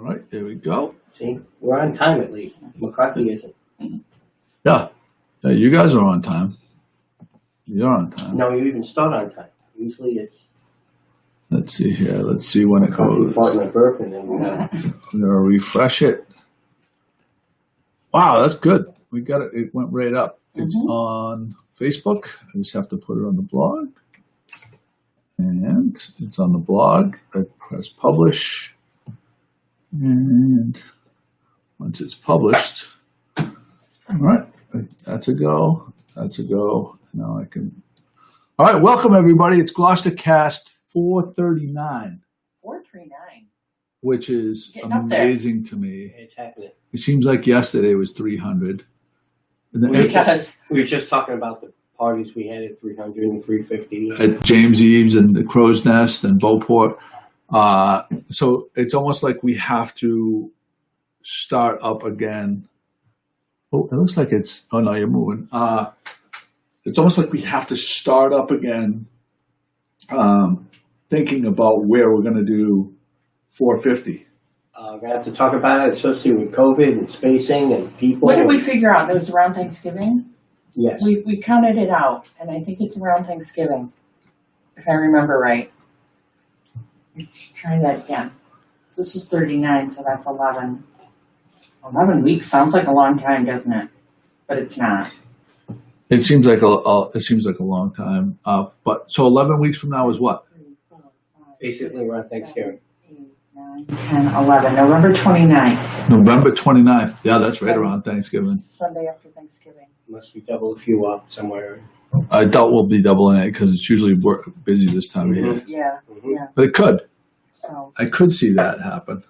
right, there we go. See, we're on time at least. McCarthy isn't. Yeah, you guys are on time. You're on time. No, you even start on time. Usually it's. Let's see here. Let's see when it goes. Farting and burping, and I'm gonna refresh it. Wow, that's good. We got it. It went right up. It's on Facebook. I just have to put it on the blog, and it's on the blog. I press publish, and once it's published, all right, that's a go. That's a go. Now I can. All right, welcome everybody. It's GloucesterCast 439. 439. Which is amazing to me. Exactly. It seems like yesterday was 300. Because we were just talking about the parties we had at 300 and 350. At James Eves and the Crow's Nest and Beauport. So it's almost like we have to start up again. Oh, it looks like it's, oh no, you're moving. It's almost like we have to start up again thinking about where we're going to do 450. We're going to have to talk about it, especially with COVID and spacing and people. What did we figure out? It was around Thanksgiving? Yes. We counted it out, and I think it's around Thanksgiving, if I remember right. Let's try that again. So this is 39, so that's 11. 11 weeks sounds like a long time, doesn't it? But it's not. It seems like a long time. But so 11 weeks from now is what? 3, 4, 5, Basically around Thanksgiving. 8, 9, 10, 11. November 29th. November 29th. Yeah, that's right around Thanksgiving. Sunday after Thanksgiving. Unless we double a few up somewhere. I doubt we'll be doubling it because it's usually busy this time of year. Yeah, yeah. But it could. So I could see that happen.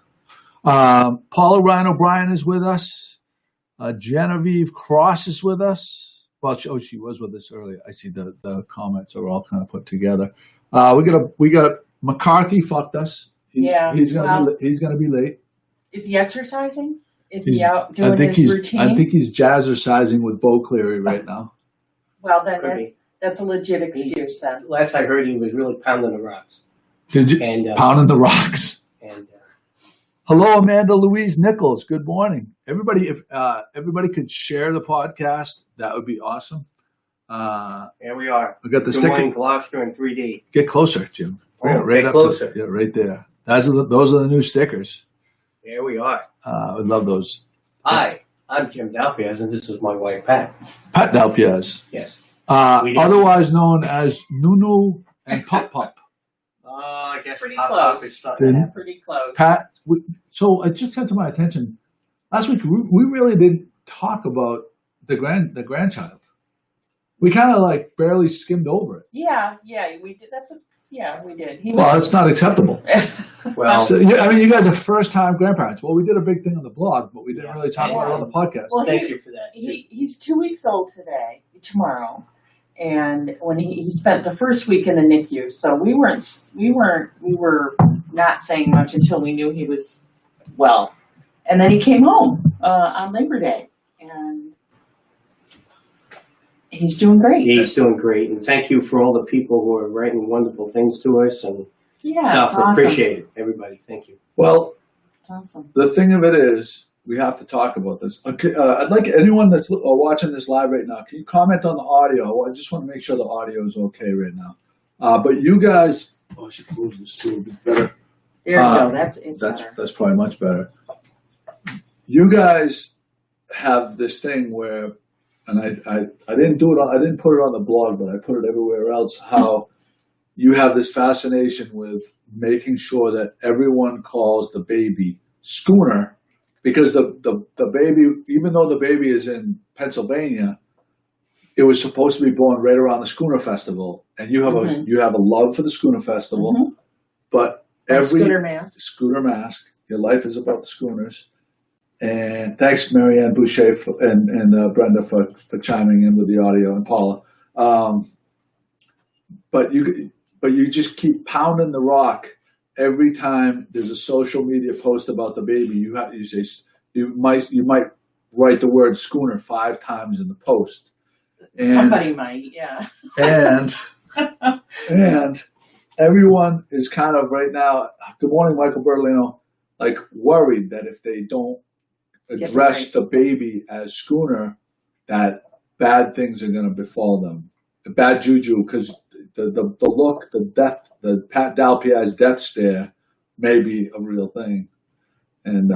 Paula Ryan O'Brien is with us. Genevieve Cross is with us. Well, she was with us earlier. I see the comments are all kind of put together. We got McCarthy fucked us. He's gonna be late. is he exercising? Is he out doing his routine? I think he's jazzercising with Bo Cleary right now. Well, then that's a legit excuse then. Last I heard, he was really pounding the rocks. Did you? And, pounding the rocks. And hello, Amanda Louise Nichols. Good morning, everybody. If everybody could share the podcast, that would be awesome. Here we are. We got the Good sticker. morning, Gloucester in 3D. Get closer, Jim. Get closer. Yeah, right there. Those are the new stickers. Here we are. I love those. Hi, I'm Jim Dalpiaz, and this is my wife, Pat. Pat Dalpiaz. Yes. Otherwise known as Nunu and Pup Pup. I guess Pretty Pop close. Pop is starting. Yeah, pretty close. Pat, so it just came to my attention. Last week, we really didn't talk about the grandchild. We kind of like barely skimmed over it. Yeah, we did. We did. Well, it's not acceptable. Well, So, you guys are first-time grandparents. Well, we did a big thing on the blog, but we didn't really talk about it on the podcast. Well, thank you for that. He's 2 weeks old tomorrow, and when he spent the first week in the NICU, so we were not saying much until we knew he was well, and then he came home on Labor Day, and he's doing great. He's doing great, and thank you for all the people who are writing wonderful things to us and stuff. Awesome. Appreciate it, everybody. Thank you. Well, Awesome. the thing of it is, we have to talk about this. Okay, I'd like anyone that's watching this live right now, can you comment on the audio? I just want to make sure the audio is okay right now. But you guys, I should close this too. It'd be better. There you go. Better. That's probably much better. You guys have this thing where, and I didn't do it. I didn't put it on the blog, but I put it everywhere else. How you have this fascination with making sure that everyone calls the baby Schooner, because the baby, even though the baby is in Pennsylvania, it was supposed to be born right around the Schooner Festival, and you have a love for the Schooner Festival, but every Schooner Mask, your life is about the schooners. And thanks, Marianne Boucher and Brenda for chiming in with the audio, and Paula. But you just keep pounding the rock every time there's a social media post about the baby. You might write the word schooner 5 times in the post. And, somebody might, yeah. and everyone is kind of right now. Good morning, Michael Bertolino. like worried that if they don't address the baby as Schooner, that bad things are going to befall them. Bad juju, because the look, the death, the Pat Dalpiaz death stare may be a real thing. And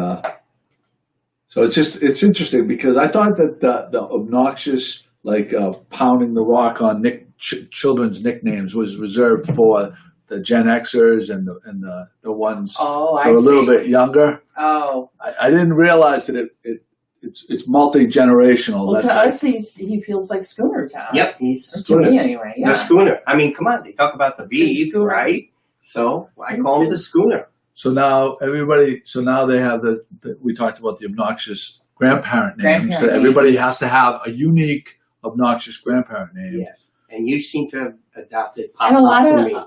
so it's interesting because I thought that the obnoxious, like pounding the rock on children's nicknames was reserved for the Gen Xers and the ones who are a little bit younger. Oh, I didn't realize that it's multi-generational. well, to us, he feels like Schooner to us. Yep, he's to me anyway. Yeah. the Schooner. I mean, come on, they talk about the bees, Schooner. right? So I call him the Schooner. So now they have we talked about the obnoxious grandparent names. So everybody has to have a unique obnoxious grandparent name. Yes, and you seem to have adopted And a lot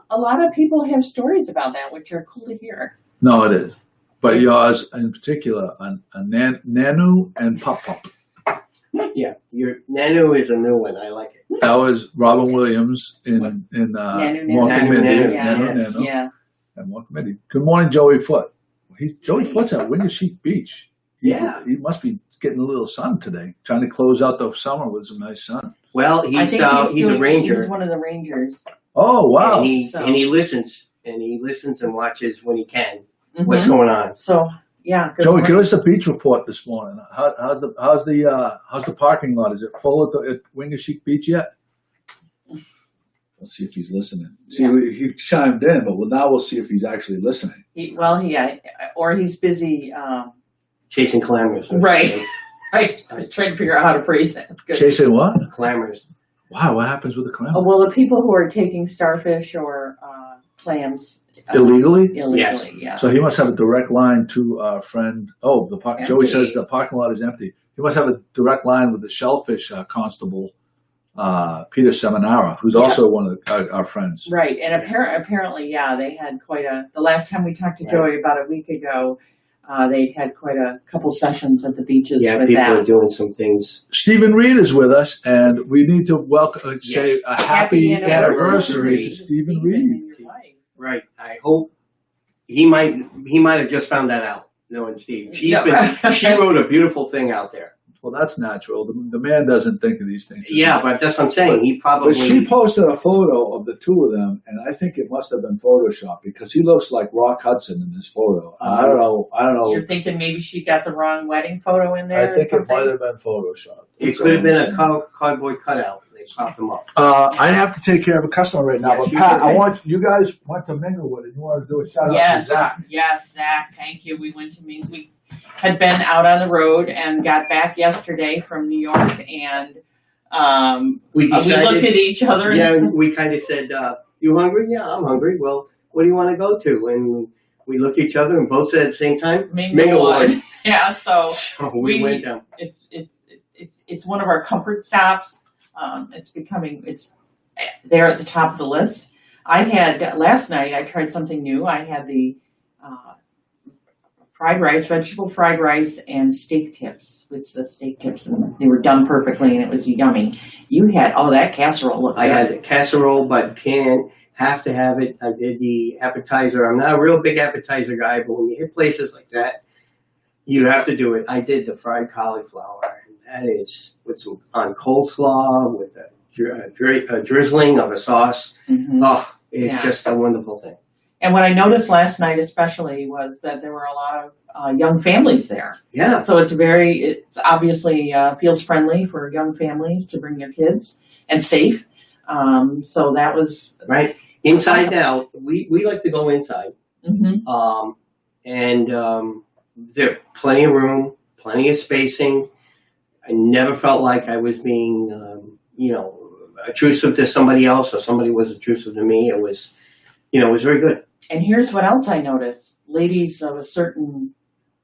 Pop. of people have stories about that, which are cool to hear. No, it is. But yours in particular, Nanu and Pop Pop. Yeah, your Nanu is a new one. I like it. That was Robin Williams in Mork and Mindy. Nanu. Yeah. And Mork and Mindy. Good morning, Joey Foot. Joey Foot's at Wingasheek Beach. He must be getting a little sun today, trying to close out the summer with some nice sun. Well, he's a ranger. He's one of the rangers. Oh, wow. And he listens and watches when he can what's Mhm. going on. So yeah, good Joey, morning. give us a beach report this morning. How's the parking lot? Is it full at Wingasheek Beach yet? Let's see if he's listening. See, he chimed in, but now we'll see if he's actually listening. Or he's busy. Chasing clamors. Right. Right. I was trying to figure out how to phrase that. Good. Chasing what? Clamors. Wow, what happens with the clam? Oh, well, the people who are taking starfish or clams Illegally? Yes. Yeah. So he must have a direct line to our friend. Oh, Joey says the parking lot is empty. He must have a direct line with the shellfish constable, Peter Seminara, who's also one of our friends. Right, and apparently, they had the last time we talked to Joey about a week ago, they had quite a couple sessions at the beaches. Yeah, with people that. are doing some things. Stephen Reed is with us, and we need to say a happy anniversary to Stephen Reed. and your wife. Right. I hope he might have just found that out, knowing Steve. She wrote a beautiful thing out there. Well, that's natural. The man doesn't think of these things. Yeah, but that's what I'm saying. He probably. But she posted a photo of the two of them, and I think it must have been Photoshopped because he looks like Rock Hudson in this photo. I don't know. You're thinking maybe she got the wrong wedding photo in there. I think it might have been Photoshopped. It could have been a cardboard cutout. They popped them up. I have to take care of a customer right now, Yes, but you Pat, did. you guys went to mingle with it. You want to do a shout out to Zach? Yes, Zach. Thank you. We went to meet. We had been out on the road and got back yesterday from New York, and We decided, we looked at each other. Yeah, and we kind of said, "You hungry? Yeah, I'm hungry. Well, what do you want to go to?" And we looked at each other and both said at the same time, Minglewood. Yeah, so we went down. It's one of our comfort stops. It's there at the top of the list. I had last night. I tried something new. I had the vegetable fried rice, and steak tips. It's the steak tips, and they were done perfectly, and it was yummy. You had that casserole. Looked I good. had the casserole, but have to have it. I did the appetizer. I'm not a real big appetizer guy, but when you hit places like that, you have to do it. I did the fried cauliflower, and that is on coleslaw with a drizzling of a sauce. Mm-hmm. Oh, it's just a wonderful thing. And what I noticed last night especially was that there were a lot of young families there. Yeah. So it's obviously feels friendly for young families to bring their kids and safe. So that was right. Inside now, we like to go inside. Mm-hmm. And there's plenty of room, plenty of spacing. I never felt like I was being, intrusive to somebody else or somebody was intrusive to me. It was very good. And here's what else I noticed. Ladies of a certain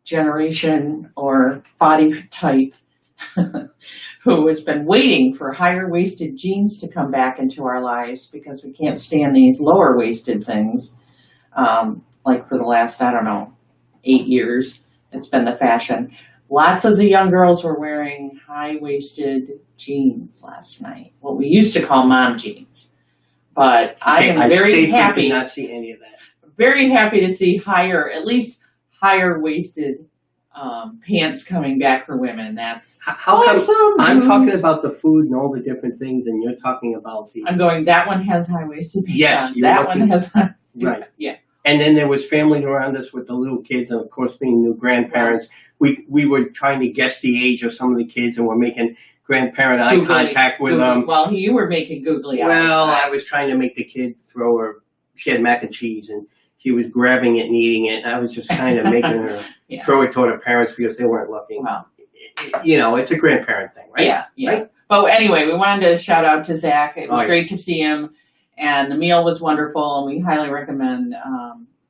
generation or body type who has been waiting for higher waisted jeans to come back into our lives because we can't stand these lower waisted things. Like for the last, 8 years, it's been the fashion. Lots of the young girls were wearing high-waisted jeans last night, what we used to call mom jeans. But I am very happy. Did not see any of that. Very happy to see at least higher waisted pants coming back for women. That's How come awesome. I'm talking about the food and all the different things, and you're talking about the I'm going, that one has high waisted pants. Yes, you're that looking- one has high. right. Yeah. And then there was family around us with the little kids, and of course, being new grandparents, we were trying to guess the age of some of the kids, and we're making grandparent eye contact with them. Well, you were making googly eyes. Well, I was trying to make the kid throw her. She had mac and cheese, and she was grabbing it and eating it. And I was just kind of making her Yeah. throw it toward her parents because they weren't looking. Well, You know, it's a grandparent thing, right? Yeah, yeah. Right? But anyway, we wanted to shout out to Zach. It was Oh, yeah. great to see him, and the meal was wonderful, and we highly recommend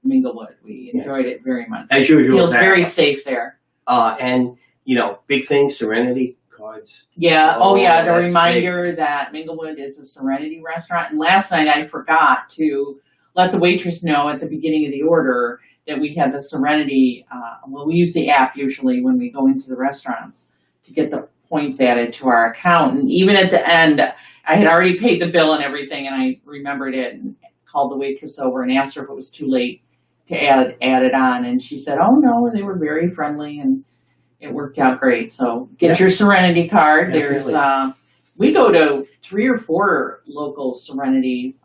Minglewood. We enjoyed it very much. As usual, Feels Zach. very safe there. And you know, big thing, Serenity cards. Yeah. Oh, The that's reminder that Minglewood is a Serenity restaurant. And last night I forgot to let the waitress know at the beginning of the order that we had the Serenity. We use the app usually when we go into the restaurants to get the points added to our account. And even at the end, I had already paid the bill and everything, and I remembered it and called the waitress over and asked her if it was too late to add it on. And she said, "Oh no," they were very friendly and it worked out great. So get your Serenity card. Definitely. There's we go to 3 or 4 local Serenity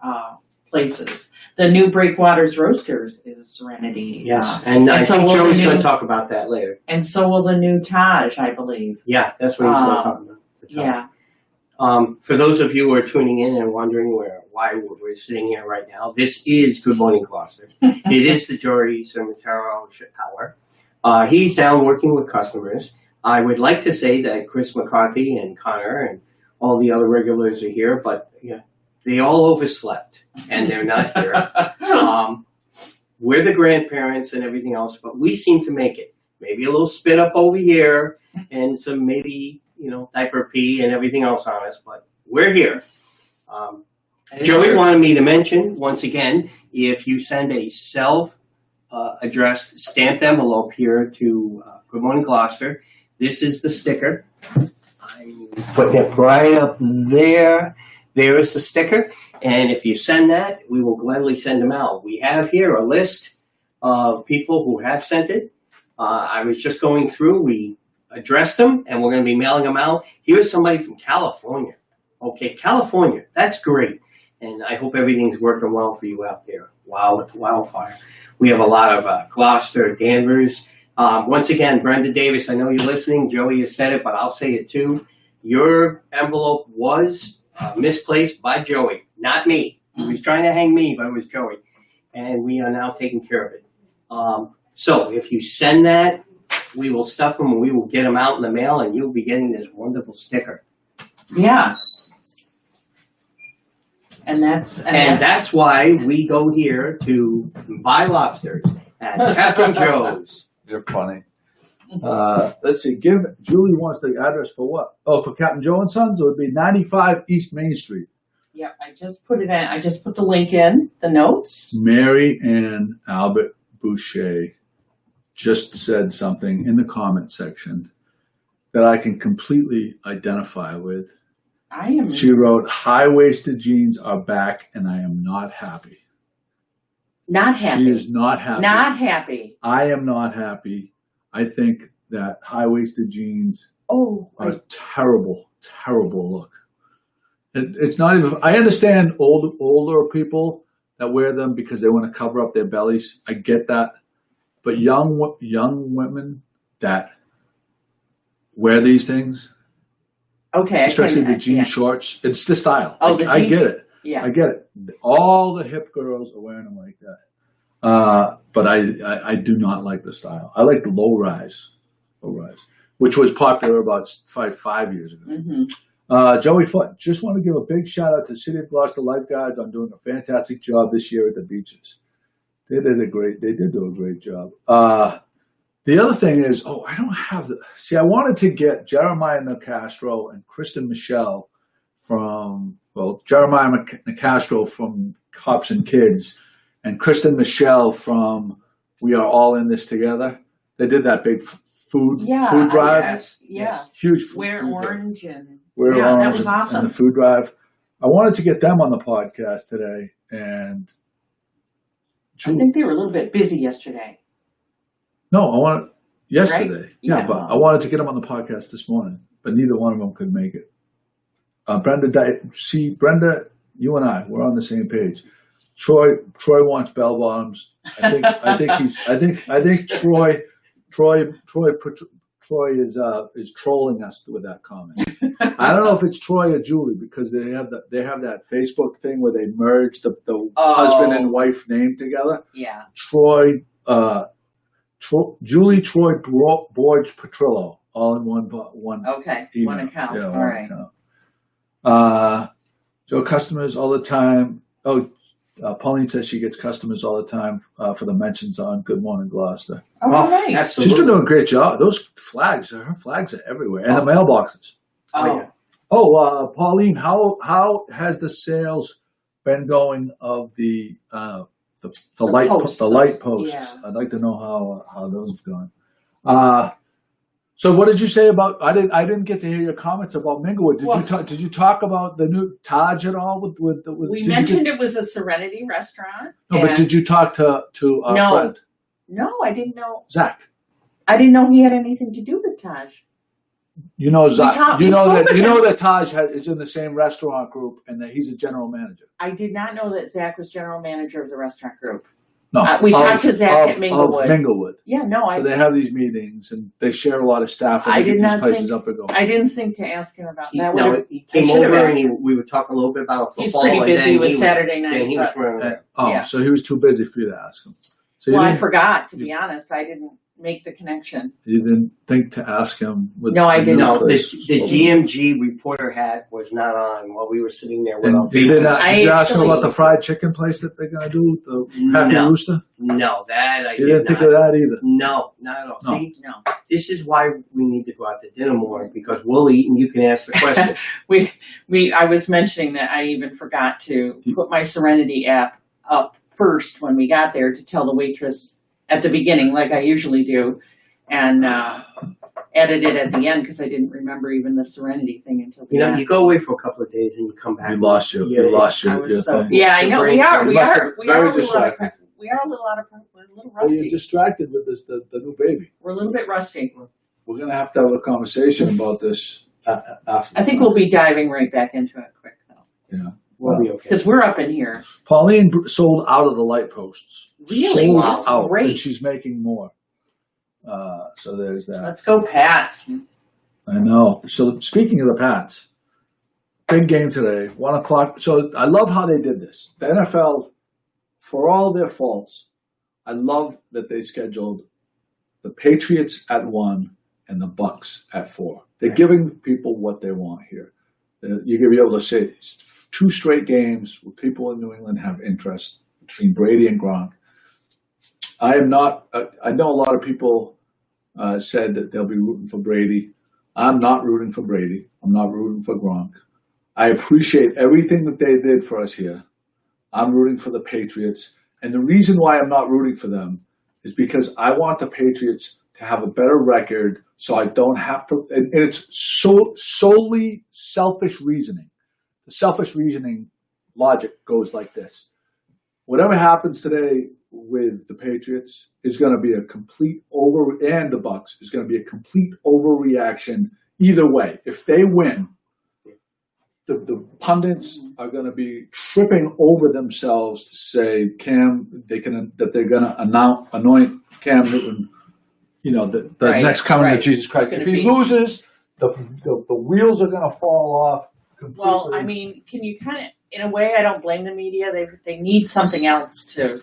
places. The new Breakwaters Roasters is Serenity. Yes, and I so think will the Joey's going new- to talk about that later. And so will the new Taj, I believe. Yeah, that's what he's going to talk about. the time. Yeah. For those of you who are tuning in and wondering why we're sitting here right now, this is Good Morning Gloucester. It is the Jory Cimitero hour. He's down working with customers. I would like to say that Chris McCarthy and Connor and all the other regulars are here, but yeah, they all overslept and they're not here. We're the grandparents and everything else, but we seem to make it. Maybe a little spit up over here and some maybe, diaper pee and everything else on us, but we're here. Joey wanted me to mention, once again, if you send a self-addressed stamped envelope here to Good Morning Gloucester, this is the sticker. I'm putting it right up there. There is the sticker. And if you send that, we will gladly send them out. We have here a list of people who have sent it. I was just going through. We addressed them, and we're going to be mailing them out. Here's somebody from California. Okay, California. That's great. And I hope everything's working well for you out there. Wildfire. We have a lot of Gloucester, Danvers. Once again, Brenda Davis, I know you're listening. Joey has said it, but I'll say it too. Your envelope was misplaced by Joey, not me. He was trying to hang me, but it was Joey. And we are now taking care of it. So if you send that, we will stuff them and we will get them out in the mail, and you'll be getting this wonderful sticker. Yeah. And that's why we go here to buy lobsters at Captain Joe's. You're funny. Let's see. Julie wants the address for what? Oh, for Captain Joe and Sons? It would be 95 East Main Street. Yeah, I just put it in. I just put the link in the notes. Mary Ann Albert Boucher just said something in the comment section that I can completely identify with. She wrote, "High-waisted jeans are back, and I am not happy." Not happy. She is not happy. Not happy. I am not happy. I think that high-waisted jeans are a terrible, terrible look. It's not even. I understand older people that wear them because they want to cover up their bellies. I get that, but young women that wear these things, especially the jean shorts, it's the style. Oh, I get it. Yeah, I get it. All the hip girls are wearing them like that. But I do not like the style. I like the low rise, which was popular about five years ago. Mm-hmm. Joey Foot, just want to give a big shout out to City of Gloucester lifeguards on doing a fantastic job this year at the beaches. They did do a great job. The other thing is, I don't have I wanted to get Jeremiah Nicastro and Kristen Michelle Jeremiah Nicastro from Cops and Kids and Kristen Michelle from We Are All in This Together. They did that big food drive. Yes. Huge food Wear drive. orange and Orange that was awesome. And the food drive. I wanted to get them on the podcast today, and I think they were a little bit busy yesterday. No, I want yesterday. Right? Yeah, Yeah. but I wanted to get him on the podcast this morning, but neither one of them could make it. Brenda, you and I, we're on the same page. Troy wants bell bottoms. I think Troy is trolling us with that comment. I don't know if it's Troy or Julie because they have that Facebook thing where they merge the husband and wife name together. Yeah. Julie Troy Borge Petrillo, all in one. Okay. email. One account. Yeah, All one right. account. Joe, customers all the time. Pauline says she gets customers all the time for the mentions on Good Morning Gloucester. Oh, nice. absolutely. She's been doing a great job. Those flags, her flags are everywhere, and the mailboxes. Oh, Pauline, how has the sales been going of the light posts? Yeah. I'd like to know how those have gone. So what did you say about? I didn't get to hear your comments about Minglewood. Did you talk about the new Taj at all? We mentioned it was a Serenity restaurant. No, but did you talk to our No. friend No, I didn't know. Zach? I didn't know he had anything to do with Taj. You know Zach. we You know spoke that with you him. know that Taj is in the same restaurant group, and that he's a general manager. I did not know that Zach was general manager of the restaurant group. No, We talked to Zach at Minglewood. Of Minglewood. Yeah, no, So they have these meetings, and they share a lot of staff. And I they did get these not places think- up and going. I didn't think to ask him about that. He came should've over asked and we were talking a little bit about football. He's pretty and busy then with he Saturday night. Then he was but- running. Yeah. So he was too busy for you to ask him. So you Well, I didn't, forgot, to be honest. I didn't make the connection. you didn't think to ask him. No, I didn't. No, the place. GMG reporter hat was not on while we were sitting there with And our you faces. did you ask him actually- about the fried chicken place that they're going to do, the Happy No. Rooster? No, that I You did didn't think not. of that either. No, not at all. No. See, No. this is why we need to go out to dinner more because we'll eat and you can ask the question. I was mentioning that I even forgot to put my Serenity app up first when we got there to tell the waitress at the beginning, like I usually do, and added it at the end because I didn't remember even the Serenity thing until the You know, end. you go away for a couple of days and you come back. You lost your I was your so- thing. Yeah, I know. We are. We You must are. have We very are a little distracted. we're a little Well, you're rusty. distracted with the new baby. We're a little bit rusty. We're going to have a conversation about this after. I think we'll be diving right back into it quick though, Yeah. We'll be okay. because we're up in here. Pauline sold out of the light posts. Really? Sold Wow, out, great. and she's making more. So there's that. Let's go, Pats. I know. So speaking of the Pats, big game today, 1:00. So I love how they did this. The NFL, for all their faults, I love that they scheduled the Patriots at 1 and the Bucks at 4. They're giving people what they want here. You're going to be able to say 2 straight games where people in New England have interest between Brady and Gronk. I am not. I know a lot of people said that they'll be rooting for Brady. I'm not rooting for Brady. I'm not rooting for Gronk. I appreciate everything that they did for us here. I'm rooting for the Patriots. And the reason why I'm not rooting for them is because I want the Patriots to have a better record so I don't have to. And it's solely selfish reasoning. The selfish reasoning logic goes like this. Whatever happens today with the Patriots is going to be a complete and the Bucks is going to be a complete overreaction either way. If they win, the pundits are going to be tripping over themselves to say that they're going to anoint Cam Newton, the Right, next coming right. of Jesus Christ. It's If gonna he be- loses, the wheels are going to fall off completely. Well, I mean, can you kind of, in a way, I don't blame the media. They need something else to.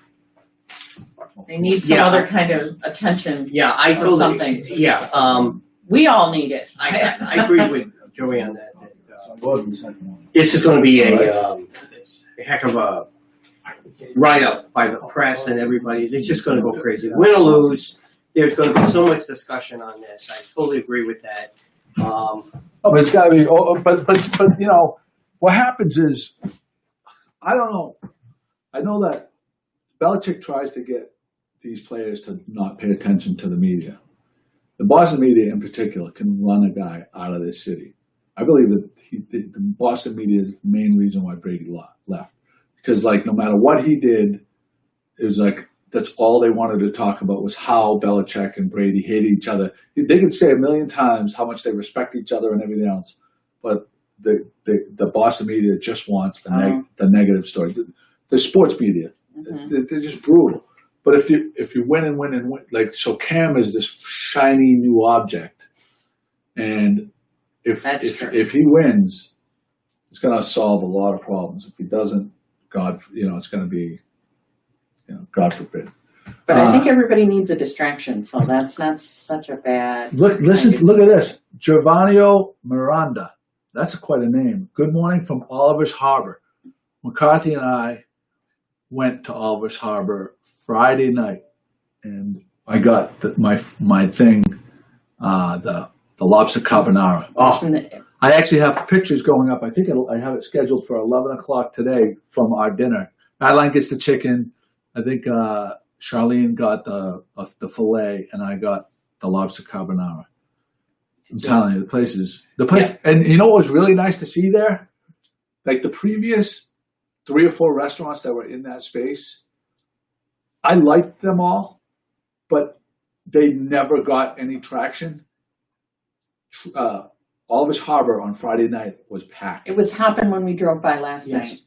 They need some Yeah. other kind of attention. Yeah, I or totally. something. Yeah, We all need it. I agree with Joey on that. What was the second one? This is going to be a heck of a write-up by the press and everybody. It's just going to go crazy. Win or lose, there's going to be so much discussion on this. I totally agree with that. Oh, but it's got to be. But what happens is, I don't know. I know that Belichick tries to get these players to not pay attention to the media. The Boston media, in particular, can run a guy out of this city. I believe that the Boston media is the main reason why Brady left, because no matter what he did, it was like that's all they wanted to talk about was how Belichick and Brady hated each other. They could say a million times how much they respect each other and everything else, but the Boston media just wants the negative story. The sports media, they're just brutal. But if you win and win and win, like, so Cam is this shiny new object, and if he wins, it's going to solve a lot of problems. If he doesn't, it's going to be, God forbid. But I think everybody needs a distraction, so that's not such a bad. Look at this, Giovanni Miranda. That's quite a name. Good morning from Oliver's Harbor. McCarthy and I went to Oliver's Harbor Friday night, and I got my thing, the lobster carbonara. Oh, I actually have pictures going up. I think I have it scheduled for 11 o'clock today from our dinner. Madeline gets the chicken. I think Charlene got the filet, and I got the lobster carbonara. I'm telling you, the place, and you know what was really nice to see there? Like the previous 3 or 4 restaurants that were in that space, I liked them all, but they never got any traction. Oliver's Harbor on Friday night was packed. It was hopping when we drove by last night.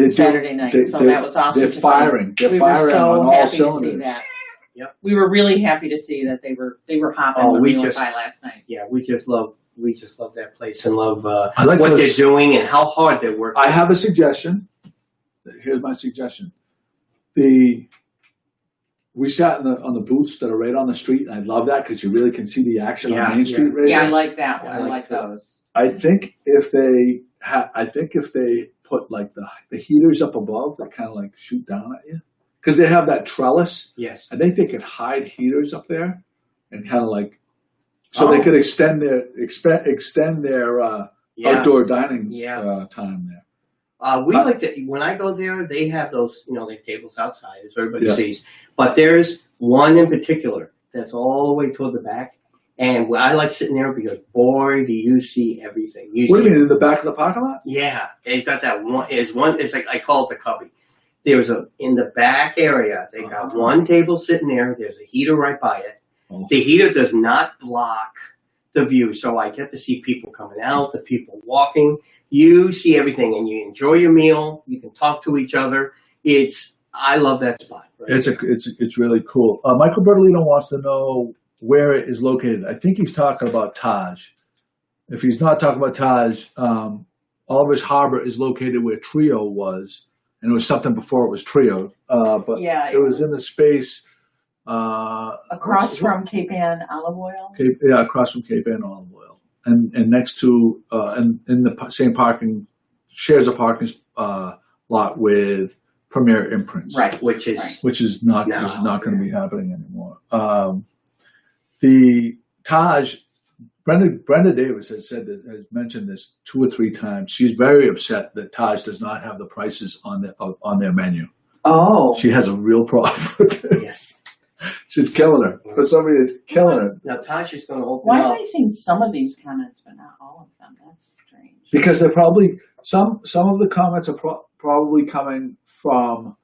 Saturday night. So that was awesome. They're firing. They're firing on all cylinders. To see that. Yep. We were really happy to see that they were hopping when we went by last night. Yeah, we just love that place and love what they're doing and how hard they're working. I have a suggestion. Here's my suggestion. We sat on the booths that are right on the street, and I love that because you really can see the action on Main Street right there. I like that one. I like those. I think if they put like the heaters up above that kind of like shoot down at you, because they have that trellis. Yes. I think they could hide heaters up there and kind of like, so they could extend their outdoor dining time there. We like to, when I go there, they have those, they have tables outside, as everybody sees. But there's one in particular that's all the way toward the back. And I like sitting there because, boy, do you see everything. What do you mean, in the back of the parking lot? Yeah. It's got that one, it's like, I call it the cubby. There's in the back area, they got one table sitting there. There's a heater right by it. Oh. The heater does not block the view, so I get to see people coming out, the people walking. You see everything, and you enjoy your meal. You can talk to each other. I love that spot. Right? It's really cool. Michael Bertolino wants to know where it is located. I think he's talking about Taj. If he's not talking about Taj, Oliver's Harbor is located where Trio was, and it was something before it was Trio. But it was in the space across from Cape Ann Olive Oil. Across from Cape Ann Olive Oil, and next to and in the same shares a parking lot with Premier Imprints, right? Which is not going to be happening anymore. The Taj, Brenda Davis has mentioned this 2 or 3 times. She's very upset that Taj does not have the prices on their menu. Oh, she has a real problem with this. Yes. She's killing her. For somebody that's killing her. Now Taj is going to open Why up. am I seeing some of these comments, but not all of them? That's strange. Because they're probably some of the comments are probably coming from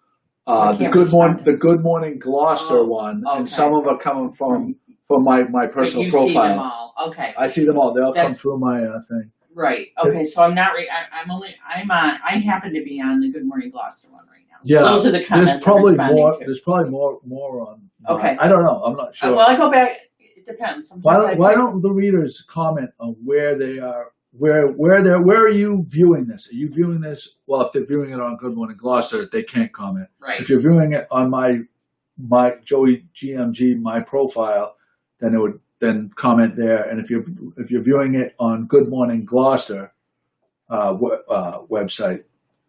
the Good Morning Gloucester one, and some of them are coming from my personal profile. See them all. Okay. I see them all. They all come through my thing. Right. Okay. So I'm not. I happen to be on the Good Morning Gloucester one right now. Yeah. Those are the comments. There's probably more on. Okay. I don't know. I'm not sure. Well, I go back. It depends. Why don't the readers comment on where they are? Where are you viewing this? Are you viewing this? Well, if they're viewing it on Good Morning Gloucester, they can't comment. Right. If you're viewing it on my Joey GMG my profile, then it would comment there. And if you're viewing it on Good Morning Gloucester website,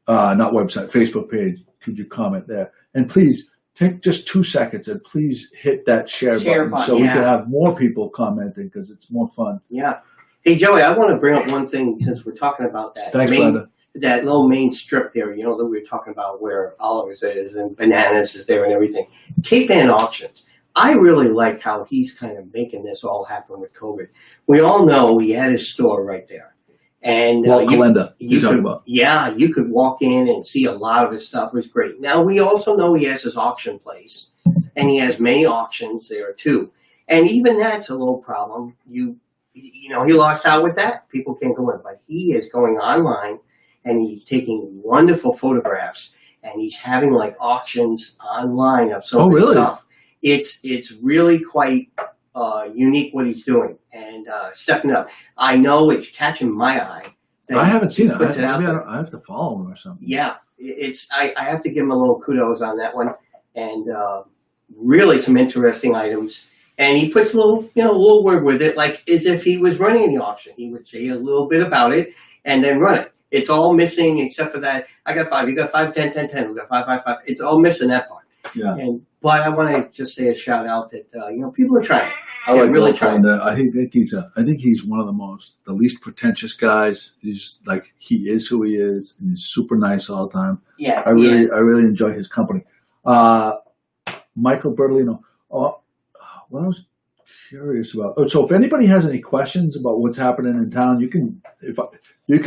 not website, Facebook page, could you comment there? And please take just 2 seconds and please hit that share button so we can have more people commenting because it's more fun. Yeah. Hey, Joey, I want to bring up one thing since we're talking about that. Thanks, Brenda. That little main strip there, that we were talking about where Oliver's is and Bananas is there and everything. Cape Ann Auctions. I really like how he's kind of making this all happen with COVID. We all know he had his store right there. And Calenda, you're talking about. Yeah, you could walk in and see a lot of his stuff. It was great. Now, we also know he has his auction place and he has many auctions there too. And even that's a little problem. You know, he lost out with that. People can't go in, but he is going online and he's taking wonderful photographs and he's having like auctions online of some of his stuff. It's really quite unique what he's doing and stepping up. I know it's catching my eye. I haven't seen it. Maybe I have to follow him or something. Yeah, I have to give him a little kudos on that one, and really some interesting items. And he puts a little word with it, like as if he was running the auction. He would say a little bit about it and then run it. It's all missing except for that. I got 5. You got 5, 10, 10, 10. We got 5, 5, 5. It's all missing that part. Yeah. But I want to just say a shout out that people are trying. I like really trying. I think he's one of the least pretentious guys. He's like he is who he is, and he's super nice all the time. Yeah, I really enjoy his company. Michael Bertolino. What I was curious about. So if anybody has any questions about what's happening in town, you can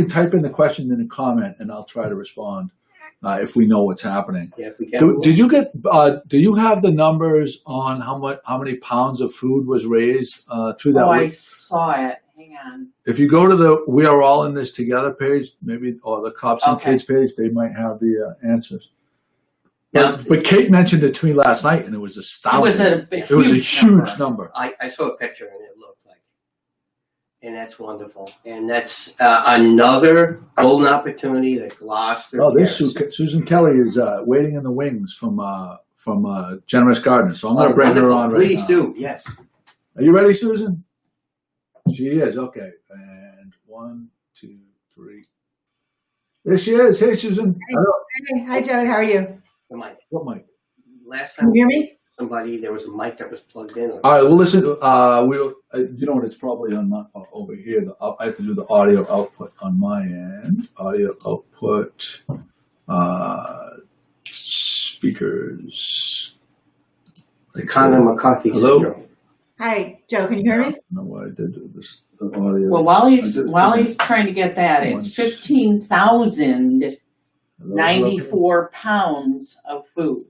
type in the question in a comment, and I'll try to respond. If we know what's happening. Yeah, if we can. Did you get? Do you have the numbers on how many pounds of food was raised through that week? I saw it. Hang on. If you go to the "We Are All in This Together" page, maybe or the Cops and Kids page, they might have the answers. But Kate mentioned it to me last night, and it was astounding. It was a huge number. I saw a picture, and it looked like, and that's wonderful. And that's another golden opportunity that Gloucester. Oh, this Susan Kelly is waiting in the wings from Generous Gardeners. So I'm going to bring her on right now. Please do. Yes. Are you ready, Susan? She is. Okay. And 1, 2, 3. There she is. Hey, Susan. Hey, hi, Joe. How are you? The mic. What mic? Last time. Can you hear me? There was a mic that was plugged in. All right. Well, listen. We'll. You know what? It's probably on my over here. I have to do the audio output on my end. Audio output. Speakers. The Conor McCarthy syndrome. Hi, Joe. Can you hear me? I don't know why I did this. The audio. Well, while he's trying to get that, it's 15,094 pounds of food.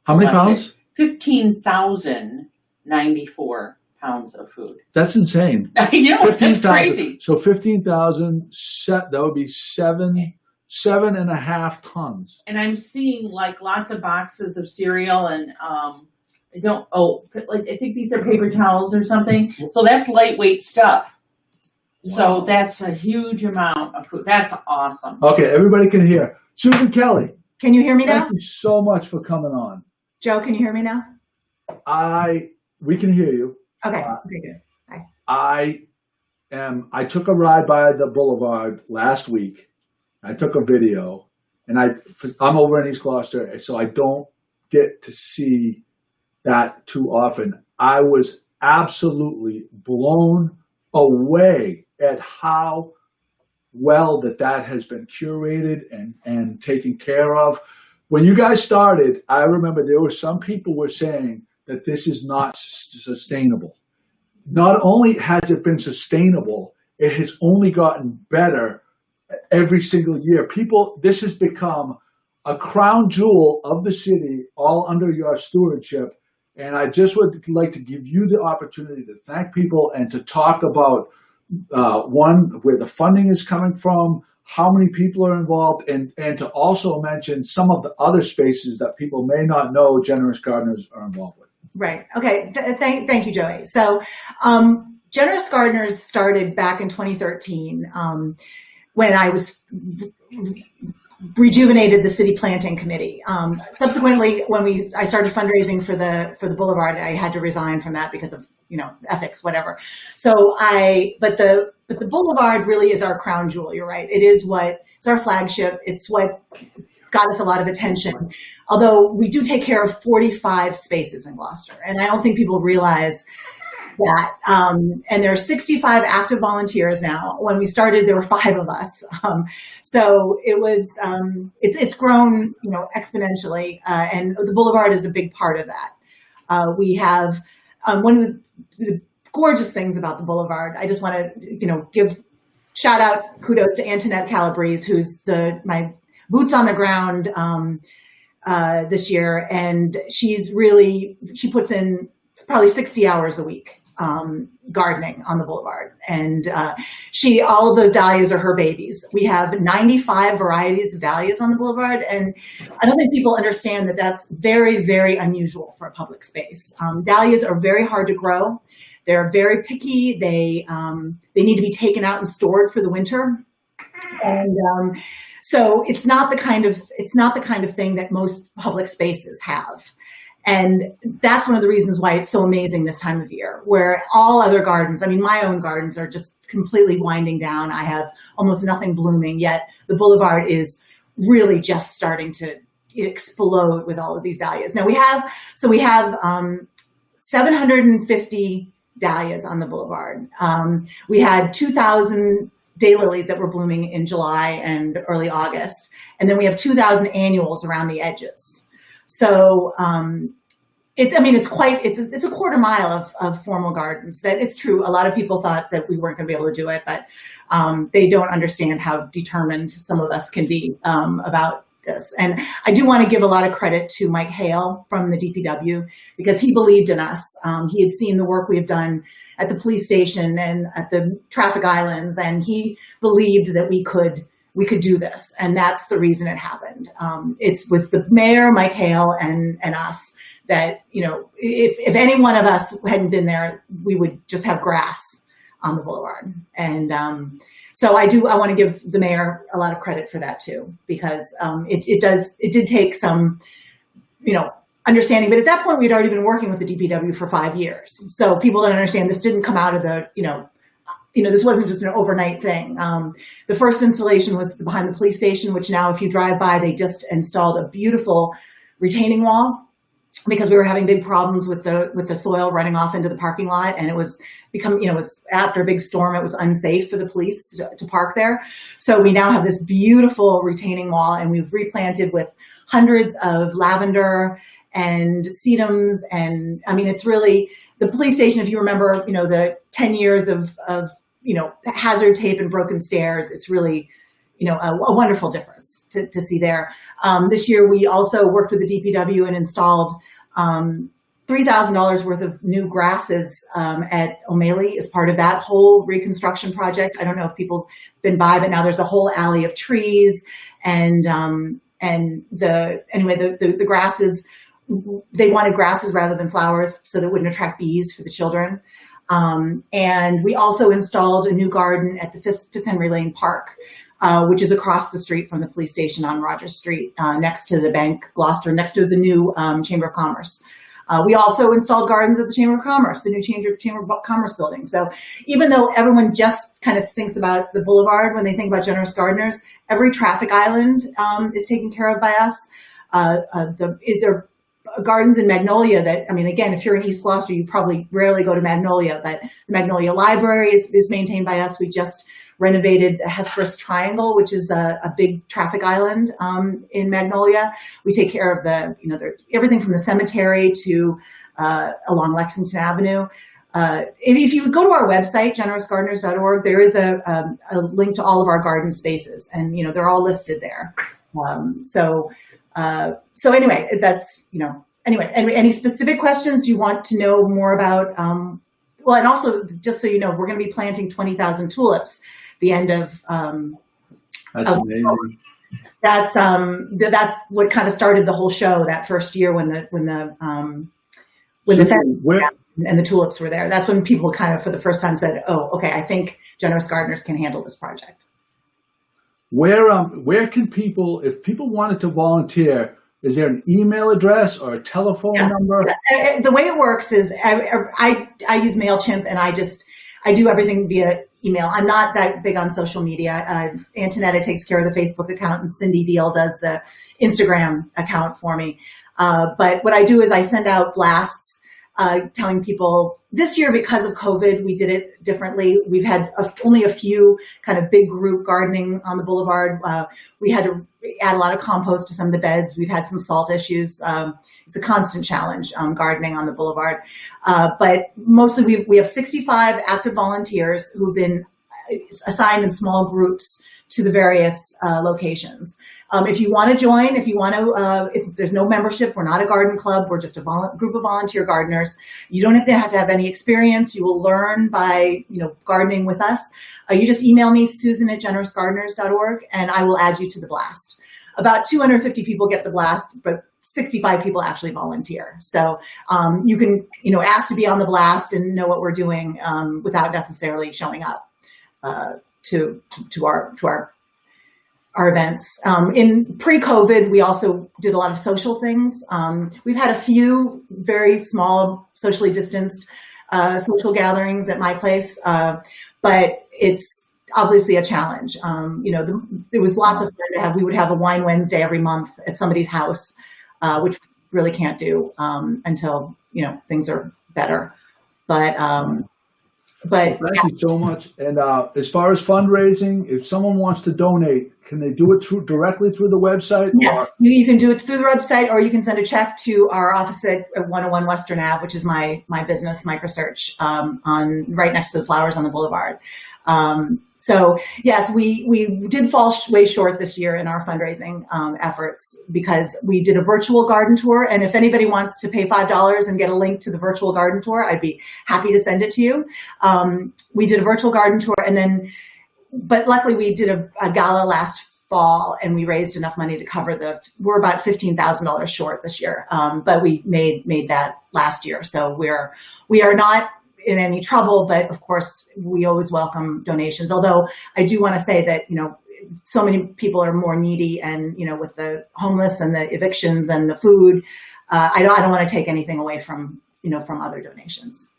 How many pounds? 15,094 pounds of food. That's insane. You know, that's crazy. So 15,000. That would be 7.5 tons. And I'm seeing like lots of boxes of cereal and I think these are paper towels or something. So that's lightweight stuff. Wow. So that's a huge amount of food. That's awesome. Okay, everybody can hear. Susan Kelly. Can you hear me now? Thank you so much for coming on. Joe, can you hear me now? We can hear you. Okay, very good. Hi. I took a ride by the boulevard last week. I took a video, and I'm over in East Gloucester, so I don't get to see that too often. I was absolutely blown away at how well that has been curated and taken care of. When you guys started, I remember there were some people were saying that this is not sustainable. Not only has it been sustainable, it has only gotten better every single year. This has become a crown jewel of the city, all under your stewardship. And I just would like to give you the opportunity to thank people and to talk about, where the funding is coming from, how many people are involved, and to also mention some of the other spaces that people may not know Generous Gardeners are involved with. Right. Okay. Thank you, Joey. So Generous Gardeners started back in 2013 when I was rejuvenated the city planting committee. Subsequently, when I started fundraising for the boulevard, I had to resign from that because of ethics, whatever. So but the boulevard really is our crown jewel. You're right. It's our flagship. It's what got us a lot of attention. Although we do take care of 45 spaces in Gloucester, and I don't think people realize that. And there are 65 active volunteers now. When we started, there were 5 of us. So it was, it's grown, exponentially. And the boulevard is a big part of that. We have, one of the gorgeous things about the boulevard. I just want to, give shout out, kudos to Antoinette Calabrese, who's my boots on the ground, this year, and she puts in probably 60 hours a week gardening on the boulevard, and all of those dahlias are her babies. We have 95 varieties of dahlias on the boulevard, and I don't think people understand that that's very, very unusual for a public space. Dahlias are very hard to grow. They're very picky. They need to be taken out and stored for the winter, and so it's not the kind of thing that most public spaces have. And that's one of the reasons why it's so amazing this time of year, where all other gardens, I mean, my own gardens are just completely winding down. I have almost nothing blooming, yet the boulevard is really just starting to explode with all of these dahlias. Now we have 750 dahlias on the boulevard. We had 2,000 daylilies that were blooming in July and early August. And then we have 2,000 annuals around the edges. So it's a quarter mile of formal gardens. That it's true. A lot of people thought that we weren't going to be able to do it, but they don't understand how determined some of us can be about this. And I do want to give a lot of credit to Mike Hale from the DPW, because he believed in us. He had seen the work we have done at the police station and at the traffic islands, and he believed that we could do this, and that's the reason it happened. It was the mayor, Mike Hale, and us that, if any one of us hadn't been there, we would just have grass on the boulevard. And so I want to give the mayor a lot of credit for that too, because it did take some, understanding. But at that point, we'd already been working with the DPW for 5 years. So people don't understand this didn't come out of this wasn't just an overnight thing. The first installation was behind the police station, which now if you drive by, they just installed a beautiful retaining wall, because we were having big problems with the soil running off into the parking lot. And it was after a big storm, it was unsafe for the police to park there. So we now have this beautiful retaining wall, and we've replanted with hundreds of lavender and sedums. And I mean, it's really the police station. If you remember, the 10 years of hazard tape and broken stairs, it's really, a wonderful difference to see there. This year, we also worked with the DPW and installed $3,000 worth of new grasses at O'Malley as part of that whole reconstruction project. I don't know if people have been by, but now there's a whole alley of trees, and the grasses. They wanted grasses rather than flowers, so that wouldn't attract bees for the children. And we also installed a new garden at the Fitzhenry Lane Park, which is across the street from the police station on Rogers Street, next to the Bank Gloucester, next to the new Chamber of Commerce. We also installed gardens at the Chamber of Commerce, the new Chamber of Commerce building. So even though everyone just kind of thinks about the boulevard when they think about generous gardeners, every traffic island is taken care of by us. There are gardens in Magnolia that, I mean, again, if you're in East Gloucester, you probably rarely go to Magnolia, but the Magnolia Library is maintained by us. We just renovated the Hesperus Triangle, which is a big traffic island in Magnolia. We take care of everything from the cemetery to along Lexington Avenue. If you go to our website, generousgardeners.org, there is a link to all of our garden spaces, and they're all listed there. So anyway, that's anyway. Any specific questions? Do you want to know more about? Well, and also just so you know, we're going to be planting 20,000 tulips. The end of that's amazing. That's what kind of started the whole show that first year when the and the tulips were there. That's when people kind of for the first time said, "Oh, okay, I think Generous Gardeners can handle this project." Where can people, if people wanted to volunteer, is there an email address or a telephone number? Yes. The way it works is I use MailChimp, and I do everything via email. I'm not that big on social media. Antonetta takes care of the Facebook account, and Cindy Deal does the Instagram account for me. But what I do is I send out blasts telling people. This year, because of COVID, we did it differently. We've had only a few kind of big group gardening on the boulevard. We had to add a lot of compost to some of the beds. We've had some salt issues. It's a constant challenge gardening on the boulevard. But mostly we have 65 active volunteers who've been assigned in small groups to the various locations. If you want to join, if you want to, there's no membership. We're not a garden club. We're just a group of volunteer gardeners. You don't even have to have any experience. You will learn by, gardening with us. You just email me, susan@generousgardeners.org, and I will add you to the blast. About 250 people get the blast, but 65 people actually volunteer. So you can, ask to be on the blast and know what we're doing without necessarily showing up to our events. In pre-COVID, we also did a lot of social things. We've had a few very small, socially distanced social gatherings at my place, but it's obviously a challenge. There was lots of fun to have. We would have a wine Wednesday every month at somebody's house, which we really can't do until things are better. But thank you so much. And as far as fundraising, if someone wants to donate, can they do it directly through the website? Yes, you can do it through the website, or you can send a check to our office at 101 Western Ave, which is my business, Microsearch, on right next to the flowers on the boulevard. So yes, we did fall way short this year in our fundraising efforts because we did a virtual garden tour. And if anybody wants to pay $5 and get a link to the virtual garden tour, I'd be happy to send it to you. We did a virtual garden tour, but luckily we did a gala last fall and we raised enough money to cover we're about $15,000 short this year. But we made that last year. So we are not in any trouble, but of course we always welcome donations. Although I do want to say that, so many people are more needy and, with the homeless and the evictions and the food, I don't want to take anything away from other donations.